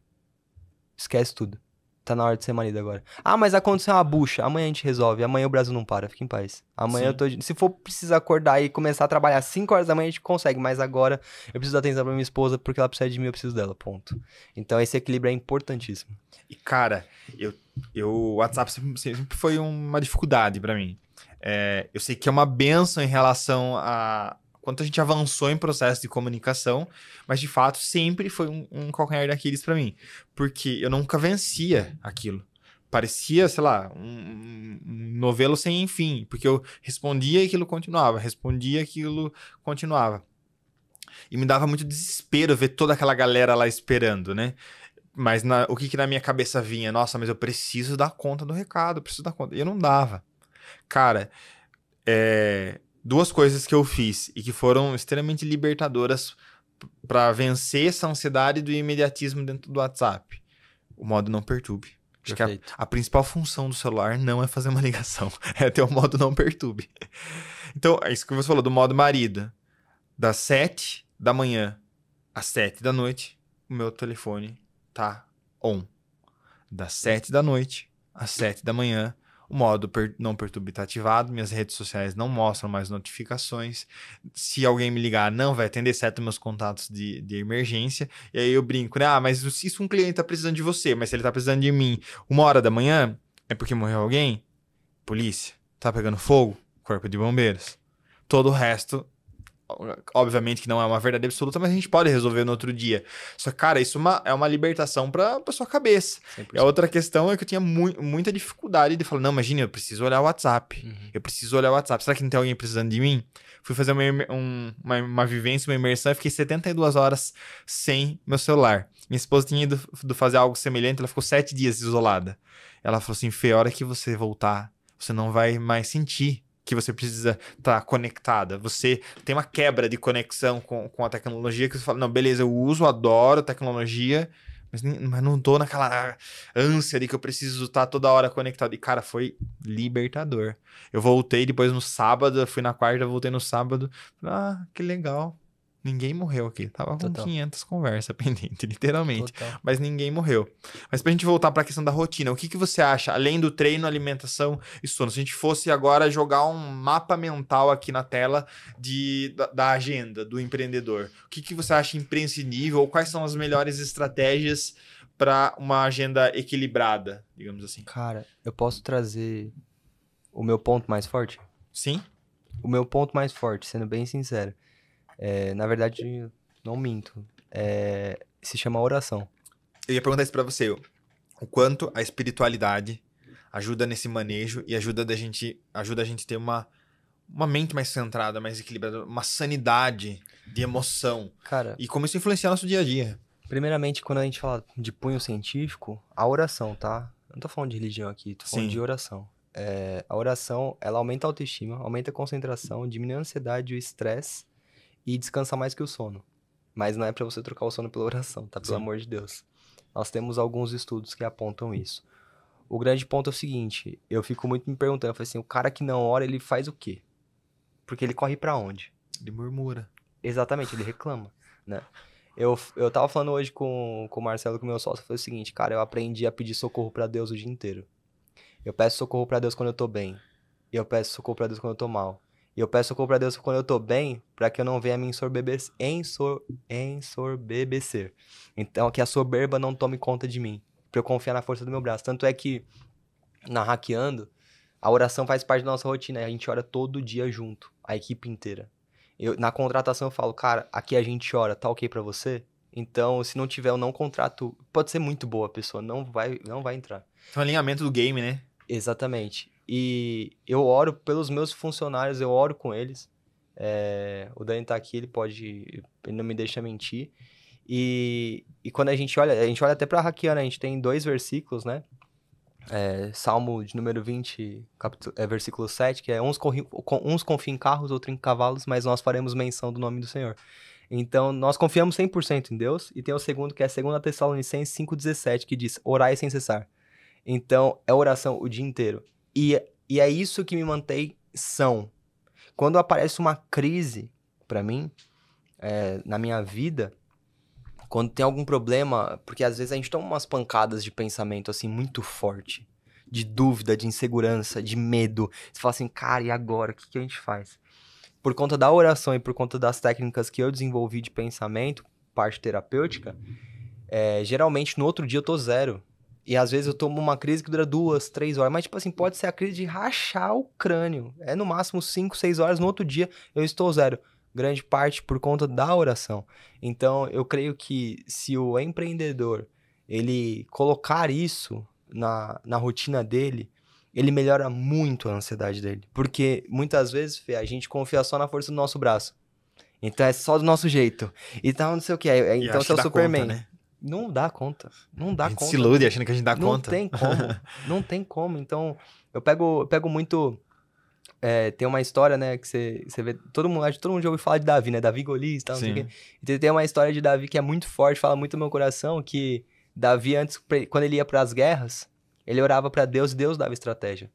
Esquece tudo. Tá na hora de ser marido agora. Mas aconteceu uma bucha, amanhã a gente resolve, amanhã o Brasil não para, fica em paz. Amanhã se for precisar acordar e começar a trabalhar 5 horas da manhã, a gente consegue, mas agora eu preciso dar atenção pra minha esposa porque ela precisa de mim, eu preciso dela, ponto. Então esse equilíbrio é importantíssimo. E cara, o WhatsApp sempre foi uma dificuldade pra mim. Eu sei que é uma benção em relação a quanto a gente avançou em processo de comunicação, mas de fato sempre foi um calcanhar daqueles pra mim, porque eu nunca vencia aquilo. Parecia, sei lá, um novelo sem fim, porque eu respondia e aquilo continuava, E me dava muito desespero ver toda aquela galera lá esperando, né? Mas o que na minha cabeça vinha? Nossa, mas eu preciso dar conta do recado, preciso dar conta. E eu não dava. Cara, duas coisas que eu fiz e que foram extremamente libertadoras para vencer essa ansiedade do imediatismo dentro do WhatsApp. O modo não perturbe. Acho que a principal função do celular não é fazer uma ligação, é ter o modo não perturbe. Então, é isso que você falou, do modo marido. Das 7 da manhã às 7 da noite, o meu telefone tá on. Das 7 da noite às 7 da manhã, O modo não perturbe tá ativado, minhas redes sociais não mostram mais notificações. Se alguém me ligar, não vai atender, exceto meus contatos de emergência. E aí eu brinco, né? Ah, mas se um cliente tá precisando de você, mas se ele tá precisando de mim 1h da manhã, é porque morreu alguém? Polícia. Tá pegando fogo? Corpo de bombeiros. Todo o resto, obviamente que não é uma verdade absoluta, mas a gente pode resolver no outro dia. Só que, cara, isso é uma libertação pra sua cabeça. 100%. E a outra questão é que eu tinha muita dificuldade de falar, não, imagina, eu preciso olhar o WhatsApp. Eu preciso olhar o WhatsApp. Será que não tem alguém precisando de mim? Fui fazer uma vivência, uma imersão, e fiquei 72 horas sem meu celular. Minha esposa tinha ido fazer algo semelhante, ela ficou 7 dias isolada. Ela falou assim, Fê, a hora que você voltar, você não vai mais sentir que você precisa estar conectada. Você tem uma quebra de conexão com a tecnologia que você fala, não, beleza, eu uso, adoro tecnologia, mas não tô naquela ânsia de que eu preciso estar toda hora conectado. E, cara, foi libertador. Eu voltei depois no sábado, fui na quarta, voltei no sábado. Ah, que legal. Ninguém morreu aqui. Tava com Total. 500 conversas pendentes, literalmente. Total. Mas ninguém morreu. Mas pra gente voltar pra questão da rotina, o que você acha, além do treino, alimentação e sono? Se a gente fosse agora jogar um mapa mental aqui na tela da agenda do empreendedor, o que você acha imprescindível ou quais são as melhores estratégias para uma agenda equilibrada, digamos assim? Cara, eu posso trazer o meu ponto mais forte? Sim? O meu ponto mais forte, sendo bem sincero, na verdade, não minto, se chama oração. Eu ia perguntar isso pra você, o quanto a espiritualidade ajuda nesse manejo e ajuda a gente ter uma mente mais centrada, mais equilibrada, uma sanidade de emoção. Cara, E como isso influencia nosso dia a dia. primeiramente, quando a gente fala de punho científico, a oração, tá? Eu não tô falando de religião aqui, tô falando Sim. de oração. A oração, ela aumenta a autoestima, aumenta a concentração, diminui a ansiedade e o estresse e descansa mais que o sono. Mas não é pra você trocar o sono pela oração, tá? Pelo Sim. amor de Deus. Nós temos alguns estudos que apontam isso. O grande ponto é o seguinte, eu fico muito me perguntando, eu falei assim, o cara que não ora, ele faz o quê? Porque ele corre pra onde? Ele murmura. Exatamente, ele reclama, né? Eu tava falando hoje com o Marcelo, com o meu sócio, foi o seguinte, cara, eu aprendi a pedir socorro pra Deus o dia inteiro. Eu peço socorro pra Deus quando eu tô bem. E eu peço socorro pra Deus quando eu tô mal. E eu peço socorro pra Deus quando eu tô bem, pra que eu não venha me ensorbebecer. Então, que a soberba não tome conta de mim. Pra eu confiar na força do meu braço. Tanto é que, na Hackeando, a oração faz parte da nossa rotina. A gente ora todo dia junto, a equipe inteira. Na contratação eu falo, cara, aqui a gente ora, tá ok pra você? Então, se não tiver, eu não contrato. Pode ser muito boa a pessoa, não vai entrar. Então, alinhamento do game, né? Exatamente. E eu oro pelos meus funcionários, eu oro com eles. O Dani tá aqui, ele não me deixa mentir. E quando a gente olha até pra Hackeando, a gente tem 2 versículos, né? Salmo de número 20, versículo 7, que é uns confiam em carros, outros em cavalos, mas nós faremos menção do nome do Senhor. Então, nós confiamos 100% em Deus. E tem o segundo, que é 2 Tessalonicenses 5,17, que diz, orai sem cessar. Então, é oração o dia inteiro. E é isso que me mantém são. Quando aparece uma crise pra mim, na minha vida, quando tem algum problema, porque às vezes a gente toma umas pancadas de pensamento assim muito forte, de dúvida, de insegurança, de medo. Você fala assim, cara, e agora? O que a gente faz? Por conta da oração e por conta das técnicas que eu desenvolvi de pensamento, parte terapêutica, geralmente no outro dia eu tô zero. E às vezes eu tomo uma crise que dura 2, 3 horas. Mas, tipo assim, pode ser a crise de rachar o crânio. É no máximo 5, 6 horas. No outro dia eu estou zero. Grande parte por conta da oração. Então, eu creio que se o empreendedor, ele colocar isso na rotina dele, ele melhora muito a ansiedade dele. Porque, muitas vezes, Fê, a gente confia só na força do nosso braço. Então, é só do nosso jeito. Então, não sei o que. Então, você é o Superman. Conta, né? Não dá conta. Não dá A gente conta. se ilude achando que a gente dá conta. Não tem como. Não tem como. Então, eu pego muito... tem uma história, né, que você vê... Todo mundo já ouviu falar de Davi, né? Davi e Golias e tal, não sei o quê. E tem uma história de Davi que é muito forte, fala muito no meu coração, que Davi, antes, quando ele ia pras guerras, ele orava pra Deus e Deus dava estratégia.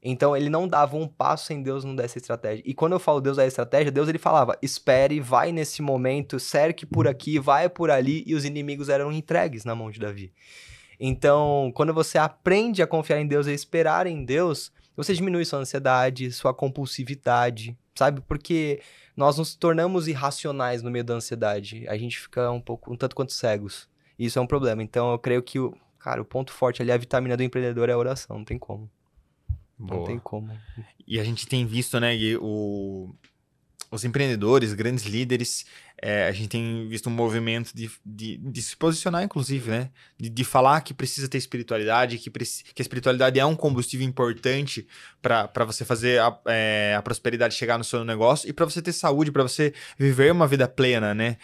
Então, ele não dava um passo sem Deus não desse estratégia. E quando eu falo Deus dá estratégia, Deus ele falava, espere, vai nesse momento, cerque por aqui, vai por ali, e os inimigos eram entregues na mão de Davi. Então, quando você aprende a confiar em Deus e esperar em Deus, você diminui sua ansiedade, sua compulsividade, sabe? Porque nós nos tornamos irracionais no meio da ansiedade. A gente fica um tanto quanto cegos. E isso é um problema. Então, eu creio que, cara, o ponto forte ali, a vitamina do empreendedor é a oração. Não tem como. Boa. Não tem como. E a gente tem visto, né, Gui, os empreendedores, grandes líderes, a gente tem visto um movimento de se posicionar, inclusive, né? De falar que precisa ter espiritualidade, que a espiritualidade é um combustível importante para você fazer a prosperidade chegar no seu negócio e para você ter saúde, para você viver uma vida plena, né?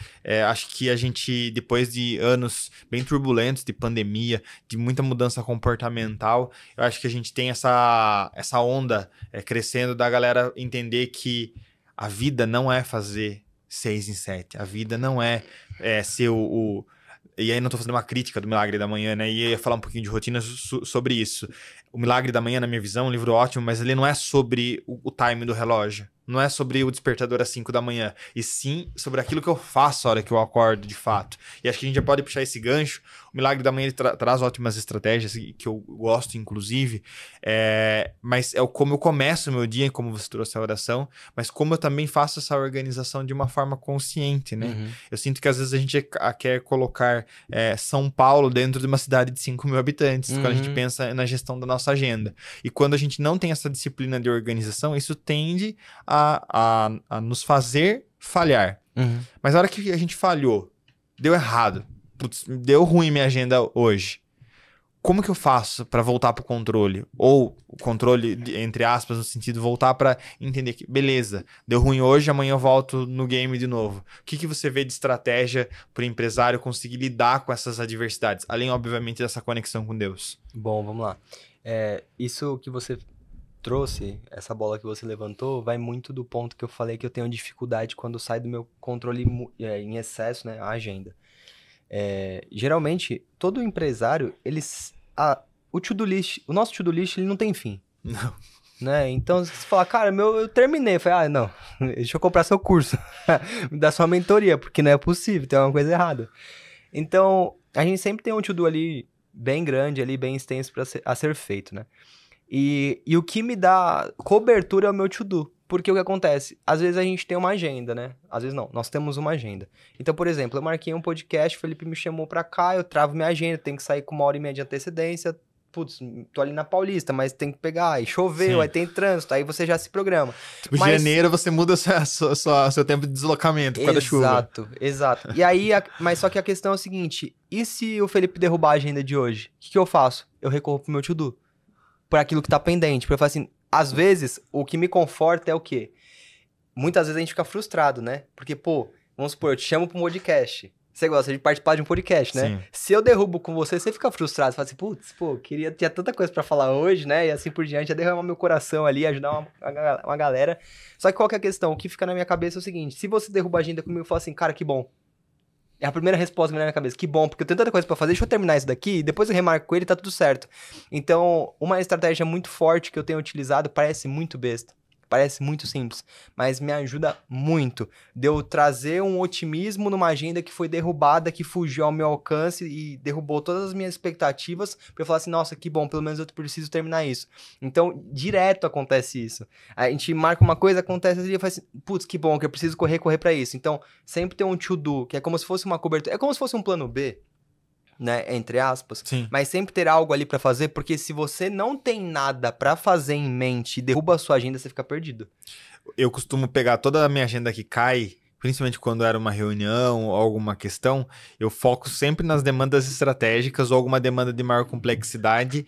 Acho que a gente, depois de anos bem turbulentos, de pandemia, de muita mudança comportamental, eu acho que a gente tem essa onda crescendo da galera entender que a vida não é fazer 6 em 7. A vida não é ser E aí não tô fazendo uma crítica do Milagre da Manhã, né? E eu ia falar um pouquinho de rotina sobre isso. O Milagre da Manhã, na minha visão, é um livro ótimo, mas ele não é sobre o time do relógio. Não é sobre o despertador às 5 da manhã. E sim sobre aquilo que eu faço a hora que eu acordo, de fato. E acho que a gente já pode puxar esse gancho. O Milagre da Manhã, ele traz ótimas estratégias, que eu gosto, inclusive. Mas é como eu começo o meu dia, como você trouxe a oração, mas como eu também faço essa organização de uma forma consciente, né? Uhum. Eu sinto que às vezes a gente quer colocar São Paulo dentro de uma cidade de 5 mil habitantes, quando a gente pensa na gestão da nossa agenda. E quando a gente não tem essa disciplina de organização, isso tende a nos fazer falhar. Uhum. Mas na hora que a gente falhou, deu errado, putz, deu ruim minha agenda hoje, como que eu faço para voltar pro controle? Ou o controle, entre aspas, no sentido voltar para entender que, beleza, deu ruim hoje, amanhã eu volto no game de novo. O que você vê de estratégia para o empresário conseguir lidar com essas adversidades? Além, obviamente, dessa conexão com Deus. Bom, vamos lá. Isso que você trouxe, essa bola que você levantou, vai muito do ponto que eu falei que eu tenho dificuldade quando sai do meu controle em excesso, né, a agenda. Geralmente, todo empresário, o nosso to-do list, ele não tem fim. Não. Né? Então, se você falar, cara, eu terminei. Eu falei, não, deixa eu comprar seu curso. Me dá sua mentoria, porque não é possível, tem alguma coisa errada. Então, a gente sempre tem um to-do ali bem grande, ali bem extenso a ser feito, né? E o que me dá cobertura é o meu to-do. Porque o que acontece? Às vezes a gente tem uma agenda, né? Às vezes não, nós temos uma agenda. Então, por exemplo, eu marquei um podcast, o Felipe me chamou pra cá, eu travo minha agenda, tenho que sair com 1h30 de antecedência. Putz, tô ali na Paulista, mas tem que pegar, aí choveu, aí tem trânsito, aí você já se programa. Tipo, janeiro você muda seu tempo de deslocamento por causa da chuva. Exato. E aí, mas só que a questão é o seguinte, e se o Felipe derrubar a agenda de hoje? O que eu faço? Eu recorro pro meu to-do. Por aquilo que tá pendente. Porque eu falo assim, às vezes, o que me conforta é o quê? Muitas vezes a gente fica frustrado, né? Porque, pô, vamos supor, eu te chamo pra um podcast. Você gosta de participar de um podcast, né? Sim. Se eu derrubo com você, você fica frustrado. Você fala assim, putz, pô, tinha tanta coisa pra falar hoje, né? E assim por diante, ia derramar meu coração ali, ajudar uma galera. Só que qual que é a questão? O que fica na minha cabeça é o seguinte, se você derruba a agenda comigo, eu falo assim, cara, que bom. É a primeira resposta que vem na minha cabeça. Que bom, porque eu tenho tanta coisa pra fazer, deixa eu terminar isso daqui, depois eu remarco com ele e tá tudo certo. Então, uma estratégia muito forte que eu tenho utilizado, parece muito besta, parece muito simples, mas me ajuda muito. De eu trazer um otimismo numa agenda que foi derrubada, que fugiu ao meu alcance e derrubou todas as minhas expectativas, pra eu falar assim, nossa, que bom, pelo menos eu preciso terminar isso. Então, direto acontece isso. A gente marca uma coisa, acontece e fala assim, putz, que bom, que eu preciso correr pra isso. Então, sempre ter um to-do, que é como se fosse uma cobertura, é como se fosse um plano B, né, entre aspas, Sim. mas sempre ter algo ali pra fazer, porque se você não tem nada pra fazer em mente e derruba a sua agenda, você fica perdido. Eu costumo pegar toda a minha agenda que cai, principalmente quando era uma reunião ou alguma questão, eu foco sempre nas demandas estratégicas ou alguma demanda de maior complexidade,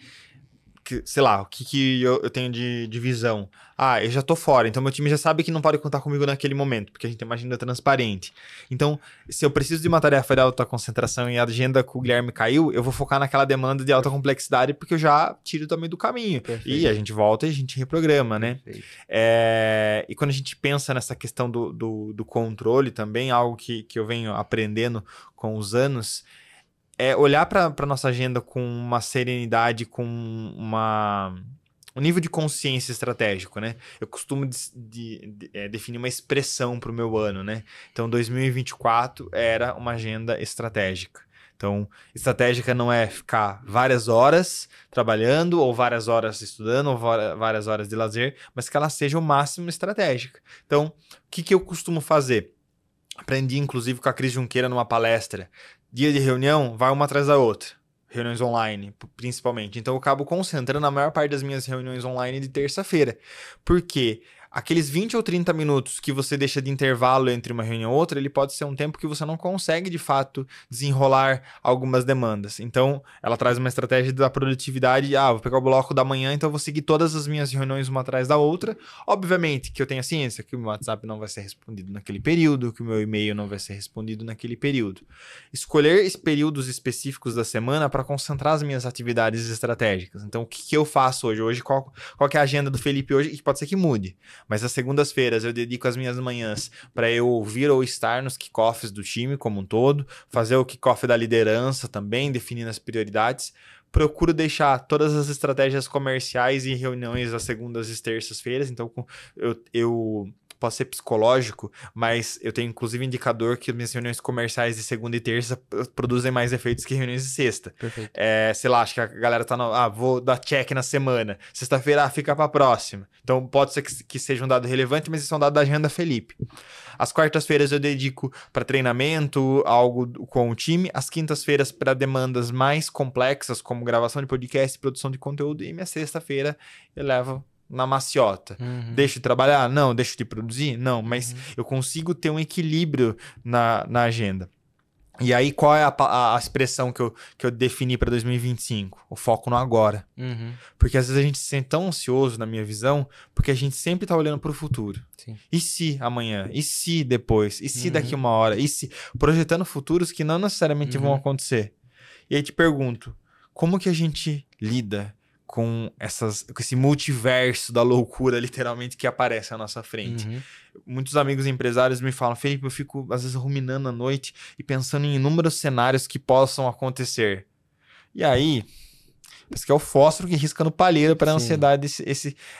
que, sei lá, o que eu tenho de visão. Ah, eu já tô fora, então meu time já sabe que não pode contar comigo naquele momento, porque a gente tem uma agenda transparente. Então, se eu preciso de uma tarefa de alta concentração e a agenda com o Guilherme caiu, eu vou focar naquela demanda de alta complexidade, porque eu já tiro também do caminho. Perfeito. E a gente volta e a gente reprograma, né? Perfeito. E quando a gente pensa nessa questão do controle também, algo que eu venho aprendendo com os anos, é olhar para nossa agenda com uma serenidade, com um nível de consciência estratégico, né? Eu costumo definir uma expressão para o meu ano, né? Então, 2024 era uma agenda estratégica. Então, estratégica não é ficar várias horas trabalhando, ou várias horas estudando, ou várias horas de lazer, mas que ela seja o máximo estratégica. Então, o que eu costumo fazer? Aprendi, inclusive, com a Cris Junqueira numa palestra. Dia de reunião, vai uma atrás da outra. Reuniões online, principalmente. Então, eu acabo concentrando a maior parte das minhas reuniões online de terça-feira. Por quê? Aqueles 20 ou 30 minutos que você deixa de intervalo entre uma reunião e outra, ele pode ser um tempo que você não consegue, de fato, desenrolar algumas demandas. Então, ela traz uma estratégia da produtividade. Vou pegar o bloco da manhã, então eu vou seguir todas as minhas reuniões uma atrás da outra. Obviamente que eu tenho a ciência que o meu WhatsApp não vai ser respondido naquele período, que o meu e-mail não vai ser respondido naquele período. Escolher períodos específicos da semana para concentrar as minhas atividades estratégicas. Então, o que eu faço hoje? Hoje, qual que é a agenda do Felipe hoje? E pode ser que mude. Mas às segundas-feiras eu dedico as minhas manhãs para eu ouvir ou estar nos kickoffs do time como um todo, fazer o kickoff da liderança também, definindo as prioridades. Procuro deixar todas as estratégias comerciais e reuniões às segundas e terças-feiras. Então, eu posso ser psicológico, mas eu tenho inclusive indicador que minhas reuniões comerciais de segunda e terça produzem mais efeitos que reuniões de sexta. Perfeito. Sei lá, acho que a galera tá vou dar check na semana. Sexta-feira, fica pra próxima. Então pode ser que seja um dado relevante, mas isso é um dado da agenda Felipe. As quartas-feiras eu dedico para treinamento, algo com o time. As quintas-feiras para demandas mais complexas, como gravação de podcast, produção de conteúdo. E minha sexta-feira eu levo na maciota. Deixo de trabalhar? Não. Deixo de produzir? Não. Mas eu consigo ter um equilíbrio na agenda. E aí, qual é a expressão que eu defini para 2025? O foco no agora. Porque às vezes a gente se sente tão ansioso, na minha visão, porque a gente sempre tá olhando para o futuro. Sim. E se amanhã? E se depois? E se daqui uma hora? E se... Projetando futuros que não necessariamente vão acontecer. E aí te pergunto, como que a gente lida com esse multiverso da loucura, literalmente, que aparece à nossa frente? Muitos amigos empresários me falam, Felipe, eu fico às vezes ruminando à noite e pensando em inúmeros cenários que possam acontecer. E aí, parece que é o fósforo que risca no palheiro para a ansiedade,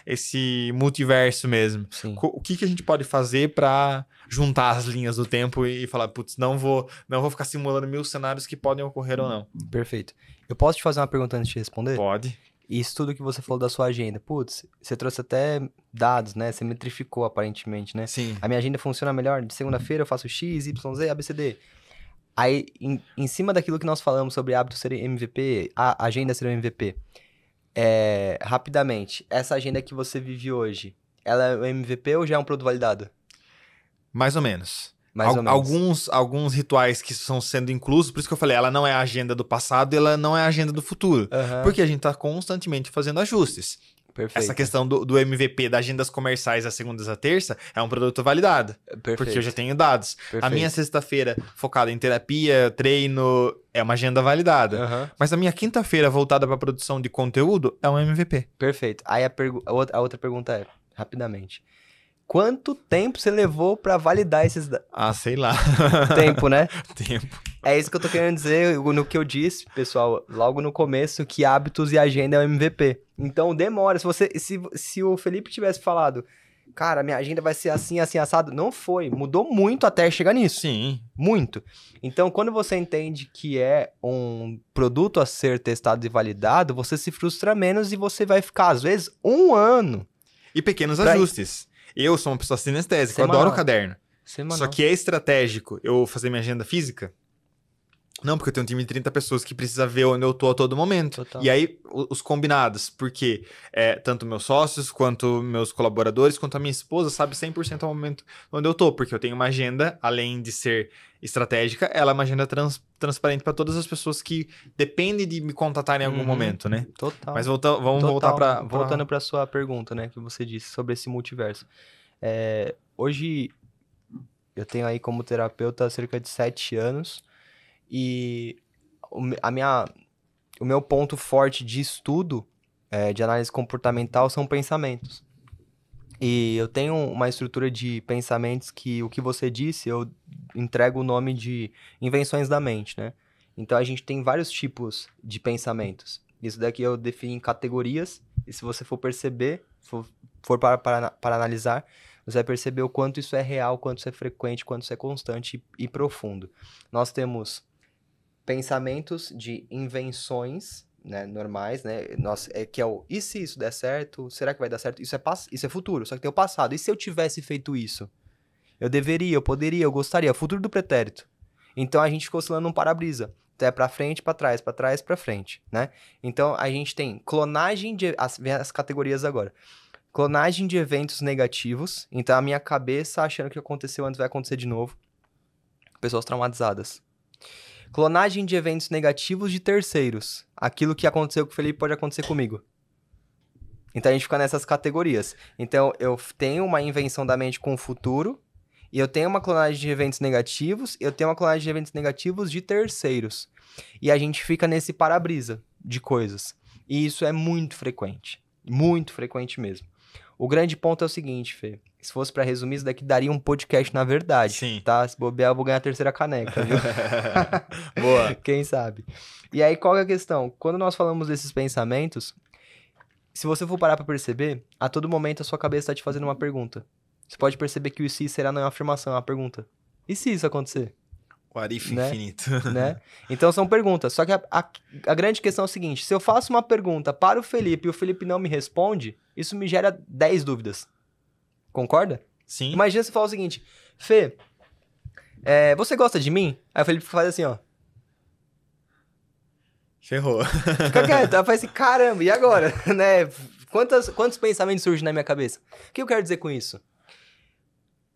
esse multiverso mesmo. O que a gente pode fazer para juntar as linhas do tempo e falar, putz, não vou ficar simulando 1000 cenários que podem ocorrer ou não? Perfeito. Eu posso te fazer uma pergunta antes de te responder? Pode. Isso tudo que você falou da sua agenda. Putz, você trouxe até dados, né? Você metrificou, aparentemente, né? Sim. A minha agenda funciona melhor. De segunda-feira eu faço X, Y, Z, ABCD. Aí, em cima daquilo que nós falamos sobre hábitos serem MVP, a agenda ser um MVP, rapidamente, essa agenda que você vive hoje, ela é um MVP ou já é um produto validado? Mais ou menos. Mais ou menos. Alguns rituais que estão sendo inclusos, por isso que eu falei, ela não é a agenda do passado e ela não é a agenda do futuro. Porque a gente está constantemente fazendo ajustes. Perfeito. Essa questão do MVP, das agendas comerciais das segundas a terça, é um produto validado. Perfeito. Porque eu já tenho dados. Perfeito. A minha sexta-feira focada em terapia, treino, é uma agenda validada. Mas a minha quinta-feira voltada para produção de conteúdo é um MVP. Perfeito. Aí a outra pergunta é, rapidamente, quanto tempo você levou pra validar esses dados? Sei lá. Tempo, né? Tempo. É isso que eu tô querendo dizer no que eu disse, pessoal, logo no começo, que hábitos e agenda é o MVP. Então demora. Se o Felipe tivesse falado, cara, minha agenda vai ser assim, assim, assado, não foi. Mudou muito até chegar nisso. Sim. Muito. Então, quando você entende que é um produto a ser testado e validado, você se frustra menos e você vai ficar, às vezes, 1 ano. E pequenos ajustes. Eu sou uma pessoa sinestésica, eu adoro o caderno. Só que é estratégico eu fazer minha agenda física? Não, porque eu tenho um time de 30 pessoas que precisa ver onde eu tô a todo momento. Total. E aí, os combinados, porque tanto meus sócios, quanto meus colaboradores, quanto a minha esposa sabe 100% ao momento onde eu tô, porque eu tenho uma agenda, além de ser estratégica, ela é uma agenda transparente para todas as pessoas que dependem de me contatar em algum momento, né? Total. Mas vamos voltar para... Voltando para sua pergunta, né, que você disse sobre esse multiverso. Hoje, eu tenho aí como terapeuta cerca de 7 anos, e o meu ponto forte de estudo, de análise comportamental, são pensamentos. E eu tenho uma estrutura de pensamentos que, o que você disse, eu entrego o nome de invenções da mente, né? Então, a gente tem vários tipos de pensamentos. Isso daqui eu defino em categorias, e se você for perceber, for para analisar, você vai perceber o quanto isso é real, quanto isso é frequente, quanto isso é constante e profundo. Nós temos pensamentos de invenções, né, normais, né? Nossa, que é o e se isso der certo? Será que vai dar certo? Isso é futuro, só que tem o passado. E se eu tivesse feito isso? Eu deveria, eu poderia, eu gostaria. Futuro do pretérito. Então a gente ficou oscilando num para-brisa. Então é pra frente, pra trás, pra frente, né? Então a gente tem clonagem de... Vem as categorias agora. Clonagem de eventos negativos. Então a minha cabeça achando que aconteceu antes vai acontecer de novo. Pessoas traumatizadas. Clonagem de eventos negativos de terceiros. Aquilo que aconteceu com o Felipe pode acontecer comigo. Então a gente fica nessas categorias. Então eu tenho uma invenção da mente com o futuro, e eu tenho uma clonagem de eventos negativos, e eu tenho uma clonagem de eventos negativos de terceiros. E a gente fica nesse para-brisa de coisas. E isso é muito frequente. Muito frequente mesmo. O grande ponto é o seguinte, Fê. Se fosse pra resumir, isso daqui daria um podcast na verdade. Sim. Tá? Se bobear, eu vou ganhar a terceira caneca, viu? Boa. Quem sabe? E aí, qual é a questão? Quando nós falamos desses pensamentos, se você for parar pra perceber, a todo momento a sua cabeça tá te fazendo uma pergunta. Você pode perceber que o e se será não é uma afirmação, é uma pergunta. E se isso acontecer? O Arif Né? infinito. Né? Então são perguntas. Só que a grande questão é o seguinte: se eu faço uma pergunta para o Felipe e o Felipe não me responde, isso me gera 10 dúvidas. Concorda? Sim. Imagina você falar o seguinte: Fê, você gosta de mim? Aí o Felipe faz assim, ó. Ferrou. Fica quieto. Aí faz assim, caramba, e agora? Né? Quantos pensamentos surgem na minha cabeça? O que eu quero dizer com isso?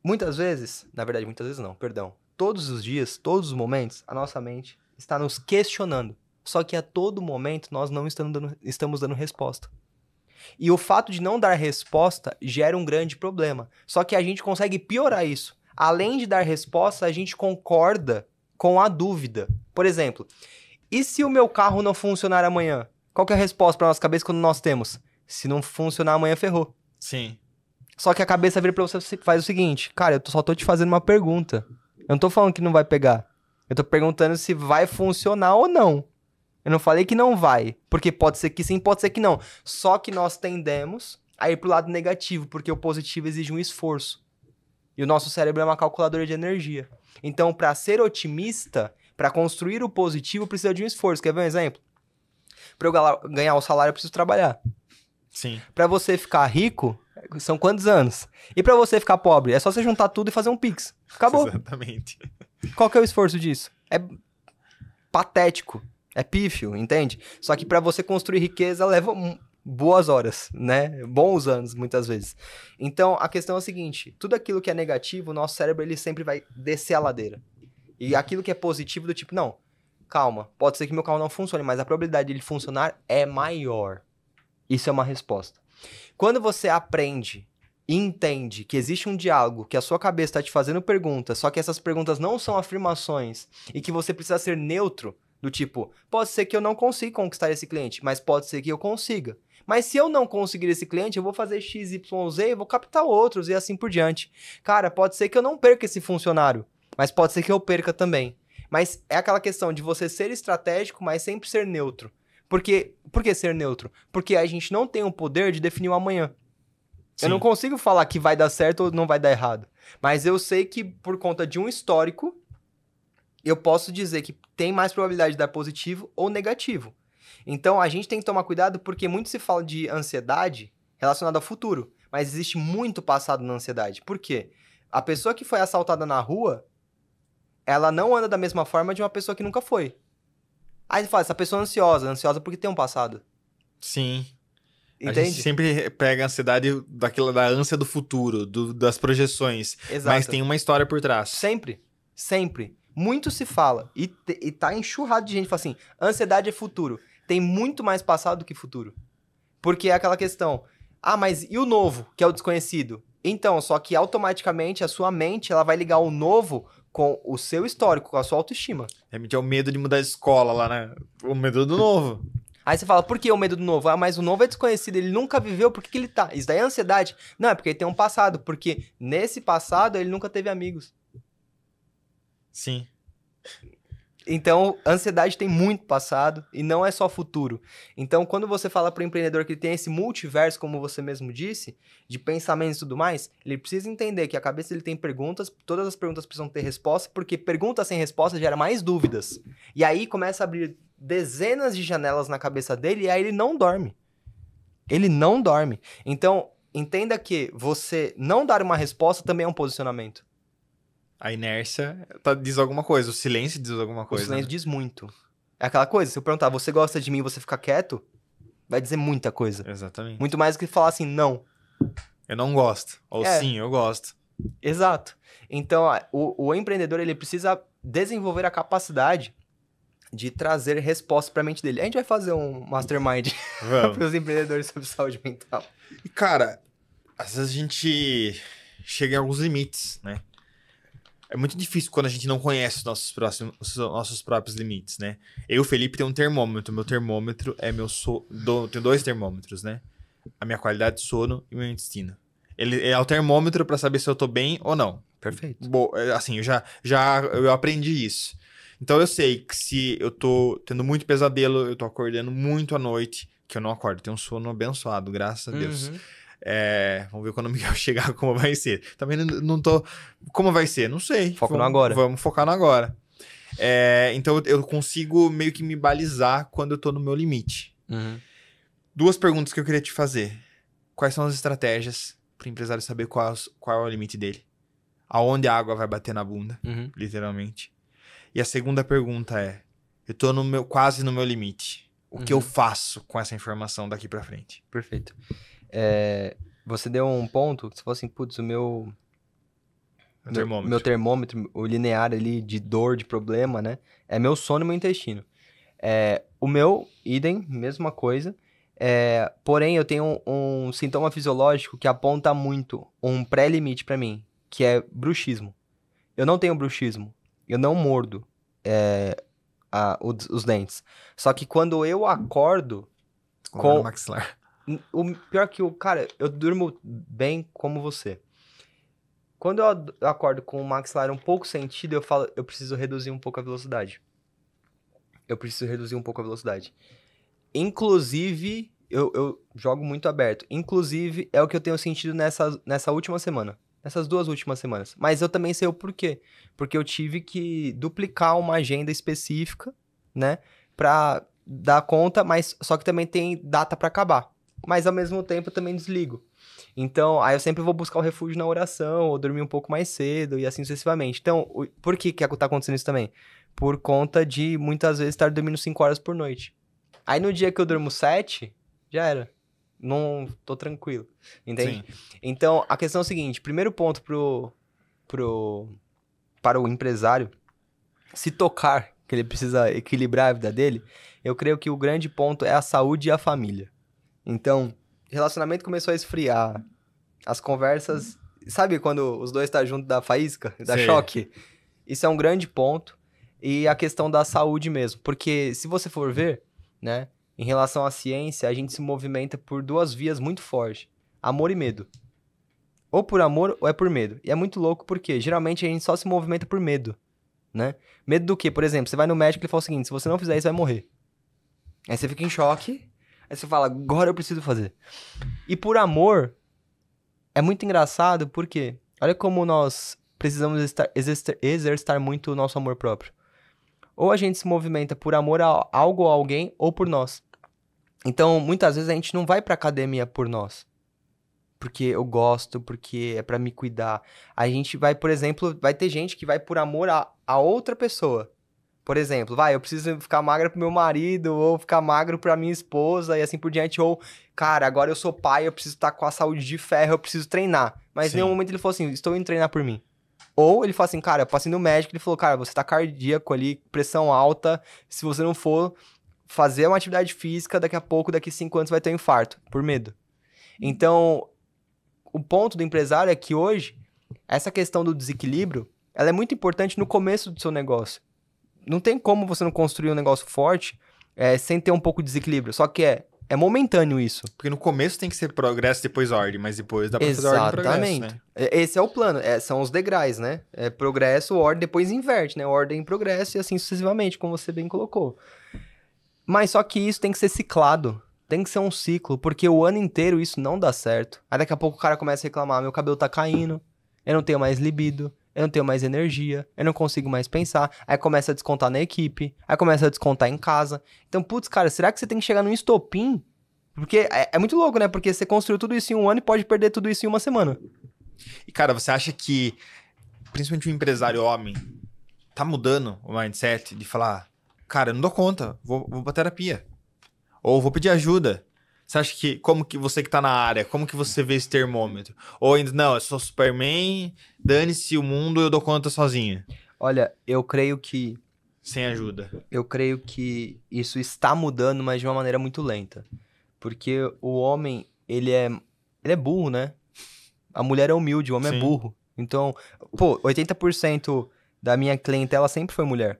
Muitas vezes, na verdade, muitas vezes não, perdão. Todos os dias, todos os momentos, a nossa mente está nos questionando. Só que a todo momento nós não estamos dando resposta. E o fato de não dar resposta gera um grande problema. Só que a gente consegue piorar isso. Além de dar resposta, a gente concorda com a dúvida. Por exemplo, e se o meu carro não funcionar amanhã? Qual que é a resposta para nossa cabeça quando nós temos? Se não funcionar amanhã, ferrou. Sim. Só que a cabeça vira pra você e faz o seguinte: cara, eu só tô te fazendo uma pergunta. Eu não tô falando que não vai pegar. Eu tô perguntando se vai funcionar ou não. Eu não falei que não vai, porque pode ser que sim, pode ser que não. Só que nós tendemos a ir pro lado negativo, porque o positivo exige um esforço. E o nosso cérebro é uma calculadora de energia. Então, para ser otimista, para construir o positivo, precisa de um esforço. Quer ver um exemplo? Para eu ganhar o salário, eu preciso trabalhar. Sim. Para você ficar rico, são quantos anos? E para você ficar pobre, é só você juntar tudo e fazer um Pix. Acabou. Exatamente. Qual que é o esforço disso? É patético. É pífio, entende? Só que para você construir riqueza leva boas horas, né? Bons anos, muitas vezes. Então, a questão é a seguinte: tudo aquilo que é negativo, o nosso cérebro ele sempre vai descer a ladeira. E aquilo que é positivo, do tipo, não, calma, pode ser que meu carro não funcione, mas a probabilidade de ele funcionar é maior. Isso é uma resposta. Quando você aprende e entende que existe um diálogo, que a sua cabeça está te fazendo perguntas, só que essas perguntas não são afirmações, e que você precisa ser neutro, do tipo, pode ser que eu não consiga conquistar esse cliente, mas pode ser que eu consiga. Mas se eu não conseguir esse cliente, eu vou fazer X, Y, Z e vou captar outros e assim por diante. Cara, pode ser que eu não perca esse funcionário, mas pode ser que eu perca também. Mas é aquela questão de você ser estratégico, mas sempre ser neutro. Por que ser neutro? Porque a gente não tem o poder de definir o amanhã. Sim. Eu não consigo falar que vai dar certo ou não vai dar errado. Mas eu sei que por conta de um histórico, eu posso dizer que tem mais probabilidade de dar positivo ou negativo. Então, a gente tem que tomar cuidado porque muito se fala de ansiedade relacionada ao futuro, mas existe muito passado na ansiedade. Por quê? A pessoa que foi assaltada na rua, ela não anda da mesma forma de uma pessoa que nunca foi. Aí você fala, essa pessoa é ansiosa porque tem um passado. Sim. Entende? A gente sempre pega a ansiedade da ânsia do futuro, das projeções. Exato. Mas tem uma história por trás. Sempre. Muito se fala. E tá enxurrado de gente que fala assim, ansiedade é futuro. Tem muito mais passado do que futuro. Porque é aquela questão, mas e o novo, que é o desconhecido? Então, só que automaticamente a sua mente ela vai ligar o novo com o seu histórico, com a sua autoestima. Realmente é o medo de mudar de escola lá, né? O medo do novo. Aí você fala, por que o medo do novo? Mas o novo é desconhecido, ele nunca viveu, por que ele tá? Isso daí é ansiedade. Não, é porque ele tem um passado, porque nesse passado ele nunca teve amigos. Sim. Então, ansiedade tem muito passado e não é só futuro. Então, quando você fala para o empreendedor que ele tem esse multiverso, como você mesmo disse, de pensamentos e tudo mais, ele precisa entender que a cabeça dele tem perguntas, todas as perguntas precisam ter resposta, porque pergunta sem resposta gera mais dúvidas. E aí começa a abrir dezenas de janelas na cabeça dele e aí ele não dorme. Ele não dorme. Então, entenda que você não dar uma resposta também é um posicionamento. A inércia diz alguma coisa, o silêncio diz alguma coisa. O silêncio né? diz muito. É aquela coisa, se eu perguntar, você gosta de mim e você ficar quieto, vai dizer muita coisa. Exatamente. Muito mais do que falar assim, não. Eu não gosto. Ou sim, eu gosto. Exato. Então, o empreendedor, ele precisa desenvolver a capacidade de trazer respostas para a mente dele. A gente vai fazer um mastermind para os empreendedores sobre saúde mental. E, cara, às vezes a gente chega em alguns limites, né? É muito difícil quando a gente não conhece os nossos próprios limites, né? Eu, Felipe, tenho um termômetro. Meu termômetro é tenho 2 termômetros, né? A minha qualidade de sono e o meu intestino. Ele é o termômetro para saber se eu tô bem ou não. Perfeito. Bom, assim, eu aprendi isso. Então eu sei que se eu tô tendo muito pesadelo, eu tô acordando muito à noite, que eu não acordo, eu tenho um sono abençoado, graças a Deus. Vamos ver quando o Miguel chegar como vai ser. Também não tô... Como vai ser? Não sei. Foco no agora. Vamos focar no agora. Então eu consigo meio que me balizar quando eu tô no meu limite. 2 perguntas que eu queria te fazer. Quais são as estratégias para o empresário saber qual é o limite dele? Aonde a água vai bater na bunda, literalmente. E a segunda pergunta é, eu tô quase no meu limite. O que eu faço com essa informação daqui pra frente? Perfeito. Você deu um ponto, você falou assim, putz, meu termômetro, o linear ali de dor, de problema, né? É meu sono e meu intestino. O meu, idem, mesma coisa. Porém, eu tenho um sintoma fisiológico que aponta muito um pré-limite pra mim, que é bruxismo. Eu não tenho bruxismo. Eu não mordo os dentes. Só que quando eu acordo com... o maxilar. O pior que cara, eu durmo bem como você. Quando eu acordo com o maxilar um pouco sentido, eu falo, eu preciso reduzir um pouco a velocidade. Inclusive, eu jogo muito aberto. Inclusive, é o que eu tenho sentido nessa última semana. Nessas 2 últimas semanas. Mas eu também sei o porquê. Porque eu tive que duplicar uma agenda específica, né? Pra dar conta, mas só que também tem data pra acabar. Mas ao mesmo tempo eu também desligo. Então, aí eu sempre vou buscar o refúgio na oração, ou dormir um pouco mais cedo, e assim sucessivamente. Então, por que tá acontecendo isso também? Por conta de, muitas vezes, estar dormindo 5 horas por noite. Aí no dia que eu durmo 7, já era. Não tô tranquilo, entende? Sim. Então, a questão é o seguinte, primeiro ponto para o empresário se tocar, que ele precisa equilibrar a vida dele, eu creio que o grande ponto é a saúde e a família. Então, relacionamento começou a esfriar, as conversas, sabe quando os dois estão juntos da faísca, da choque? Isso é um grande ponto, e a questão da saúde mesmo, porque se você for ver, né, em relação à ciência, a gente se movimenta por 2 vias muito fortes. Amor e medo. Ou por amor, ou é por medo. E é muito louco porque, geralmente, a gente só se movimenta por medo, né? Medo do quê? Por exemplo, você vai no médico e ele fala o seguinte, se você não fizer isso, vai morrer. Aí você fica em choque, aí você fala, agora eu preciso fazer. E por amor, é muito engraçado porque, olha como nós precisamos exercitar muito o nosso amor próprio. Ou a gente se movimenta por amor a algo ou alguém, ou por nós. Então, muitas vezes a gente não vai pra academia por nós. Porque eu gosto, porque é pra me cuidar. A gente vai, por exemplo, vai ter gente que vai por amor a outra pessoa. Por exemplo, eu preciso ficar magra pro meu marido, ou ficar magro pra minha esposa, e assim por diante. Ou, cara, agora eu sou pai, eu preciso estar com a saúde de ferro, eu preciso treinar. Mas em nenhum momento ele falou assim, estou indo treinar por mim. Ou ele fala assim, cara, eu passei no médico, ele falou, cara, você tá cardíaco ali, pressão alta, se você não for fazer uma atividade física, daqui a pouco, daqui 5 anos, você vai ter um infarto, por medo. Então, o ponto do empresário é que hoje, essa questão do desequilíbrio, ela é muito importante no começo do seu negócio. Não tem como você não construir um negócio forte sem ter um pouco de desequilíbrio. Só que é momentâneo isso. Porque no começo tem que ser progresso, depois ordem, mas depois dá pra fazer ordem e progresso, Exatamente. né? Esse é o plano, são os degraus, né? É progresso, ordem, depois inverte, né? Ordem e progresso e assim sucessivamente, como você bem colocou. Mas só que isso tem que ser ciclado. Tem que ser um ciclo, porque o ano inteiro isso não dá certo. Aí daqui a pouco o cara começa a reclamar, meu cabelo tá caindo, eu não tenho mais libido, eu não tenho mais energia, eu não consigo mais pensar. Aí começa a descontar na equipe, aí começa a descontar em casa. Então, putz, cara, será que você tem que chegar num estopim? Porque é muito louco, né? Porque você construiu tudo isso em um ano e pode perder tudo isso em uma semana. E, cara, você acha que, principalmente o empresário homem, tá mudando o mindset de falar, cara, eu não dou conta, vou pra terapia. Ou vou pedir ajuda. Você acha que, como que você que tá na área, como que você vê esse termômetro? Ou ainda, não, eu sou Superman, dane-se o mundo, eu dou conta sozinho. Olha, eu creio que isso está mudando, mas de uma maneira muito lenta. Porque o homem, ele é burro, né? A mulher é humilde, o homem Sim. é burro. Então, pô, 80% da minha clientela sempre foi mulher.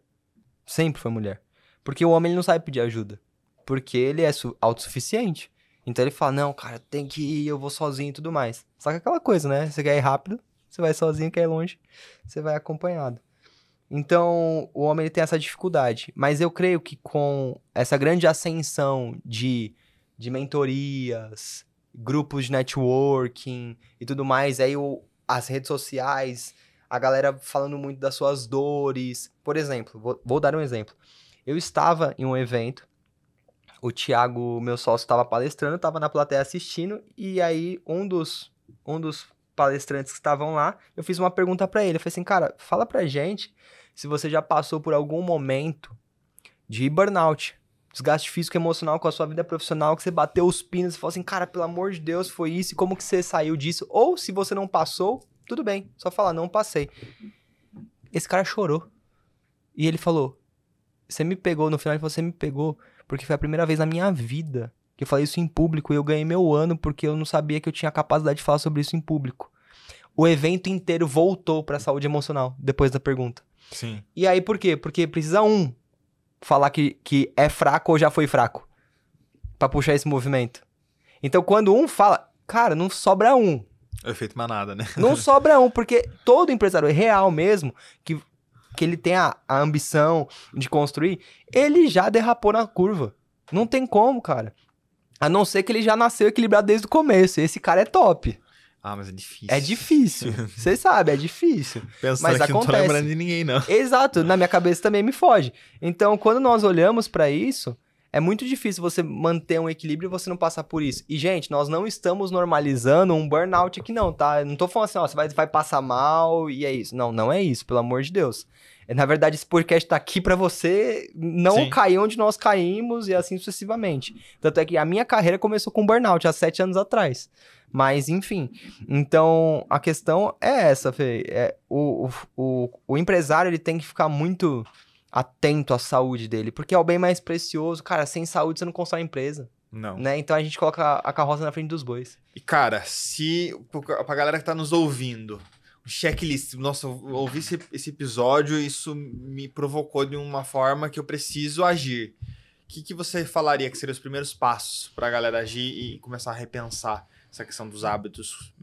Sempre foi mulher. Porque o homem, ele não sabe pedir ajuda. Porque ele é autossuficiente. Então ele fala, não, cara, tem que ir, eu vou sozinho e tudo mais. Só que aquela coisa, né? Você quer ir rápido, você vai sozinho, quer ir longe, você vai acompanhado. Então, o homem ele tem essa dificuldade. Mas eu creio que com essa grande ascensão de mentorias, grupos de networking e tudo mais, aí as redes sociais, a galera falando muito das suas dores. Por exemplo, vou dar um exemplo. Eu estava em um evento, o Thiago, meu sócio, estava palestrando, estava na plateia assistindo, e aí um dos palestrantes que estavam lá, eu fiz uma pergunta pra ele. Eu falei assim, cara, fala pra gente se você já passou por algum momento de burnout, desgaste físico e emocional com a sua vida profissional, que você bateu os pinos e falou assim, cara, pelo amor de Deus, foi isso, e como que você saiu disso? Ou se você não passou, tudo bem, só falar, não passei. Esse cara chorou. E ele falou, você me pegou, no final ele falou, você me pegou, porque foi a primeira vez na minha vida que eu falei isso em público e eu ganhei meu ano porque eu não sabia que eu tinha a capacidade de falar sobre isso em público. O evento inteiro voltou pra saúde emocional depois da pergunta. Sim. E aí por quê? Porque precisa falar que é fraco ou já foi fraco pra puxar esse movimento. Então quando um fala, cara, não sobra um. É o efeito manada, né? Não sobra um, porque todo empresário real mesmo, que ele tem a ambição de construir, ele já derrapou na curva. Não tem como, cara. A não ser que ele já nasceu equilibrado desde o começo. Esse cara é top. Ah, mas é difícil. É difícil. Você sabe, é difícil. Pensando mas que acontece. não tô lembrando de ninguém, não. Exato. Na minha cabeça também me foge. Então, quando nós olhamos pra isso, é muito difícil você manter um equilíbrio e você não passar por isso. E, gente, nós não estamos normalizando um burnout aqui não, tá? Eu não tô falando assim, ó, você vai passar mal e é isso. Não, não é isso, pelo amor de Deus. Na verdade, esse podcast tá aqui pra você não cair onde nós caímos e assim sucessivamente. Tanto é que a minha carreira começou com burnout há 7 anos atrás. Mas, enfim. Então, a questão é essa, Fê. O empresário, ele tem que ficar muito atento à saúde dele, porque é o bem mais precioso. Cara, sem saúde você não constrói empresa. Não. Né? Então a gente coloca a carroça na frente dos bois. E, cara, pra galera que tá nos ouvindo, um checklist. Nossa, eu ouvi esse episódio e isso me provocou de uma forma que eu preciso agir. O que você falaria que seriam os primeiros passos pra galera agir e começar a repensar essa questão dos hábitos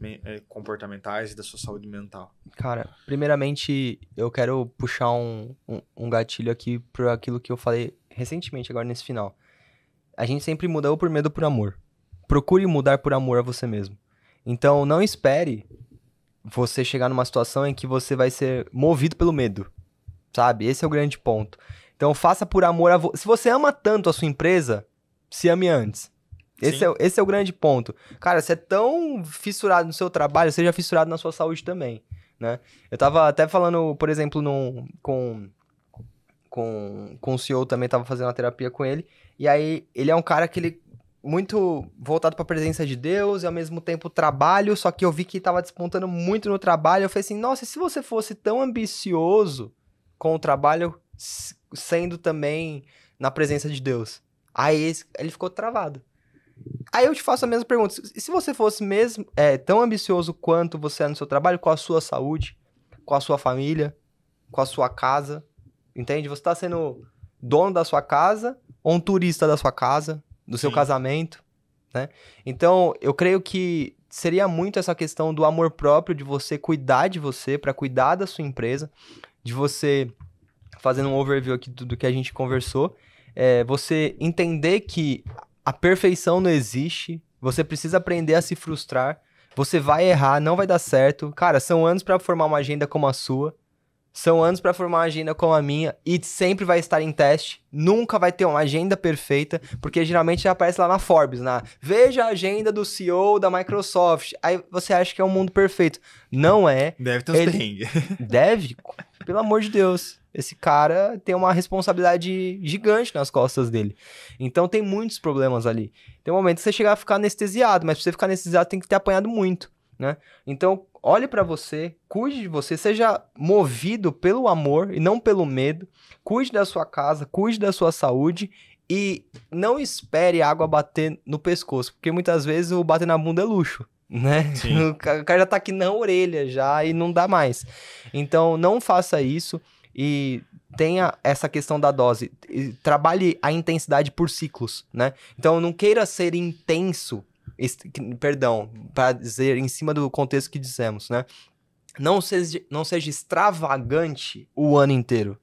comportamentais e da sua saúde mental? Cara, primeiramente, eu quero puxar um gatilho aqui por aquilo que eu falei recentemente, agora nesse final. A gente sempre muda ou por medo ou por amor. Procure mudar por amor a você mesmo. Então, não espere você chegar numa situação em que você vai ser movido pelo medo, sabe? Esse é o grande ponto. Então, faça por amor a você. Se você ama tanto a sua empresa, se ame antes. Esse é o grande ponto. Cara, você é tão fissurado no seu trabalho, seja fissurado na sua saúde também, né? Eu tava até falando, por exemplo, com o CEO também, tava fazendo uma terapia com ele, e aí ele é um cara que ele muito voltado pra presença de Deus e ao mesmo tempo trabalho, só que eu vi que tava despontando muito no trabalho, eu falei assim, nossa, e se você fosse tão ambicioso com o trabalho, sendo também na presença de Deus? Aí ele ficou travado. Aí eu te faço a mesma pergunta. E se você fosse mesmo tão ambicioso quanto você é no seu trabalho, com a sua saúde, com a sua família, com a sua casa, entende? Você tá sendo dono da sua casa ou um turista da sua casa? do seu Sim. casamento, né? Então, eu creio que seria muito essa questão do amor próprio, de você cuidar de você, para cuidar da sua empresa, de você, fazendo um overview aqui do que a gente conversou, você entender que a perfeição não existe, você precisa aprender a se frustrar, você vai errar, não vai dar certo. Cara, são anos para formar uma agenda como a sua, são anos para formar uma agenda como a minha, e sempre vai estar em teste, nunca vai ter uma agenda perfeita, porque geralmente já aparece lá na Forbes, veja a agenda do CEO da Microsoft, aí você acha que é um mundo perfeito. Não é. Deve ter uns perrengues. Deve? Pelo amor de Deus. Esse cara tem uma responsabilidade gigante nas costas dele. Então tem muitos problemas ali. Tem um momento que você chegar a ficar anestesiado, mas pra você ficar anestesiado tem que ter apanhado muito, né? Então, olhe pra você, cuide de você, seja movido pelo amor e não pelo medo. Cuide da sua casa, cuide da sua saúde e não espere a água bater no pescoço, porque muitas vezes o bater na bunda é luxo, né? Sim. O cara já tá aqui na orelha já e não dá mais. Então, não faça isso e tenha essa questão da dose. Trabalhe a intensidade por ciclos, né? Então, não queira ser intenso, perdão, para dizer em cima do contexto que dissemos, né? Não seja extravagante o ano inteiro.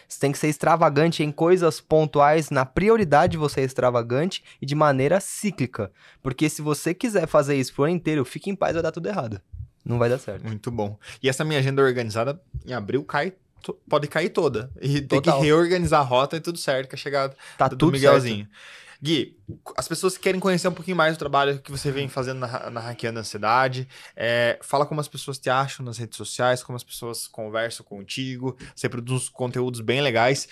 Você tem que ser extravagante em coisas pontuais, na prioridade você é extravagante e de maneira cíclica. Porque se você quiser fazer isso pro ano inteiro, fique em paz, vai dar tudo errado. Não vai dar certo. Muito bom. E essa minha agenda organizada, em abril, pode cair toda. E tem que Total. reorganizar a rota e tudo certo, que é a chegada Tá do tudo Miguelzinho. Gui, as pessoas que querem conhecer um pouquinho mais do trabalho que você vem fazendo na Hackeando a Ansiedade, fala como as pessoas te acham nas redes sociais, como as pessoas conversam contigo, você produz uns conteúdos bem legais,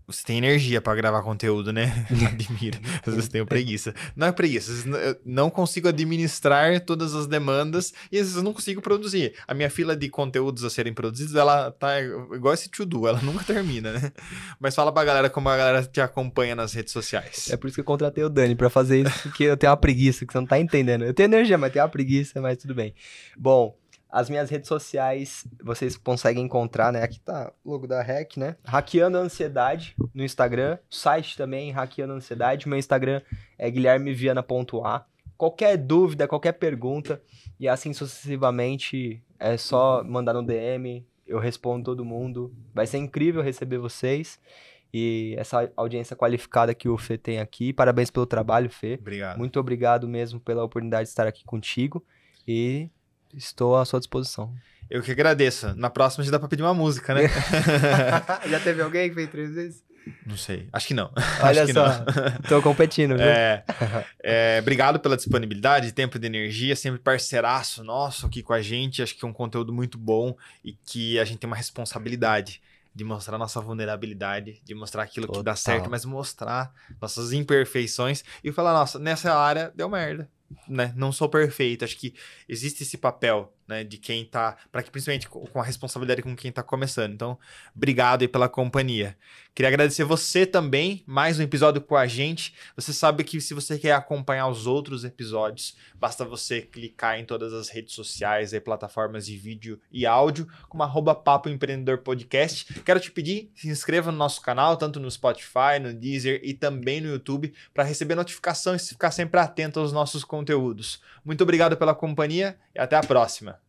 você tem energia pra gravar conteúdo, né? Admiro. Às vezes tenho preguiça. Não é preguiça, às vezes eu não consigo administrar todas as demandas e às vezes eu não consigo produzir. A minha fila de conteúdos a serem produzidos, ela tá igual esse to-do, ela nunca termina, né? Mas fala pra galera como a galera te acompanha nas redes sociais. É por isso que eu contratei o Dani pra fazer isso, porque eu tenho uma preguiça, que você não tá entendendo. Eu tenho energia, mas tenho uma preguiça, mas tudo bem. Bom, as minhas redes sociais, vocês conseguem encontrar, né? Aqui tá o logo da Hack, né? Hackeando a Ansiedade no Instagram. O site também, Hackeando a Ansiedade. Meu Instagram é guilhermeviana.a. Qualquer dúvida, qualquer pergunta, e assim sucessivamente, é só mandar no DM. Eu respondo todo mundo. Vai ser incrível receber vocês. E essa audiência qualificada que o Fê tem aqui. Parabéns pelo trabalho, Fê. Obrigado. Muito obrigado mesmo pela oportunidade de estar aqui contigo. E estou à sua disposição. Eu que agradeço. Na próxima já dá pra pedir uma música, né? Já teve alguém que fez 3 vezes? Não sei. Acho que não. Olha Acho que só, não. tô competindo, viu? Obrigado pela disponibilidade, tempo e energia, sempre parceiraço nosso aqui com a gente. Acho que é um conteúdo muito bom e que a gente tem uma responsabilidade de mostrar nossa vulnerabilidade, de mostrar aquilo que dá certo, mas mostrar nossas imperfeições e falar, nossa, nessa área deu merda, né? Não sou perfeito. Acho que existe esse papel, né, de quem tá, para que principalmente com a responsabilidade com quem tá começando. Então, obrigado aí pela companhia. Queria agradecer você também, mais um episódio com a gente. Você sabe que se você quer acompanhar os outros episódios, basta você clicar em todas as redes sociais, aí, plataformas de vídeo e áudio, como @Papo Empreendedor Podcast. Quero te pedir, se inscreva no nosso canal, tanto no Spotify, no Deezer e também no YouTube, para receber notificação e ficar sempre atento aos nossos conteúdos. Muito obrigado pela companhia e até a próxima.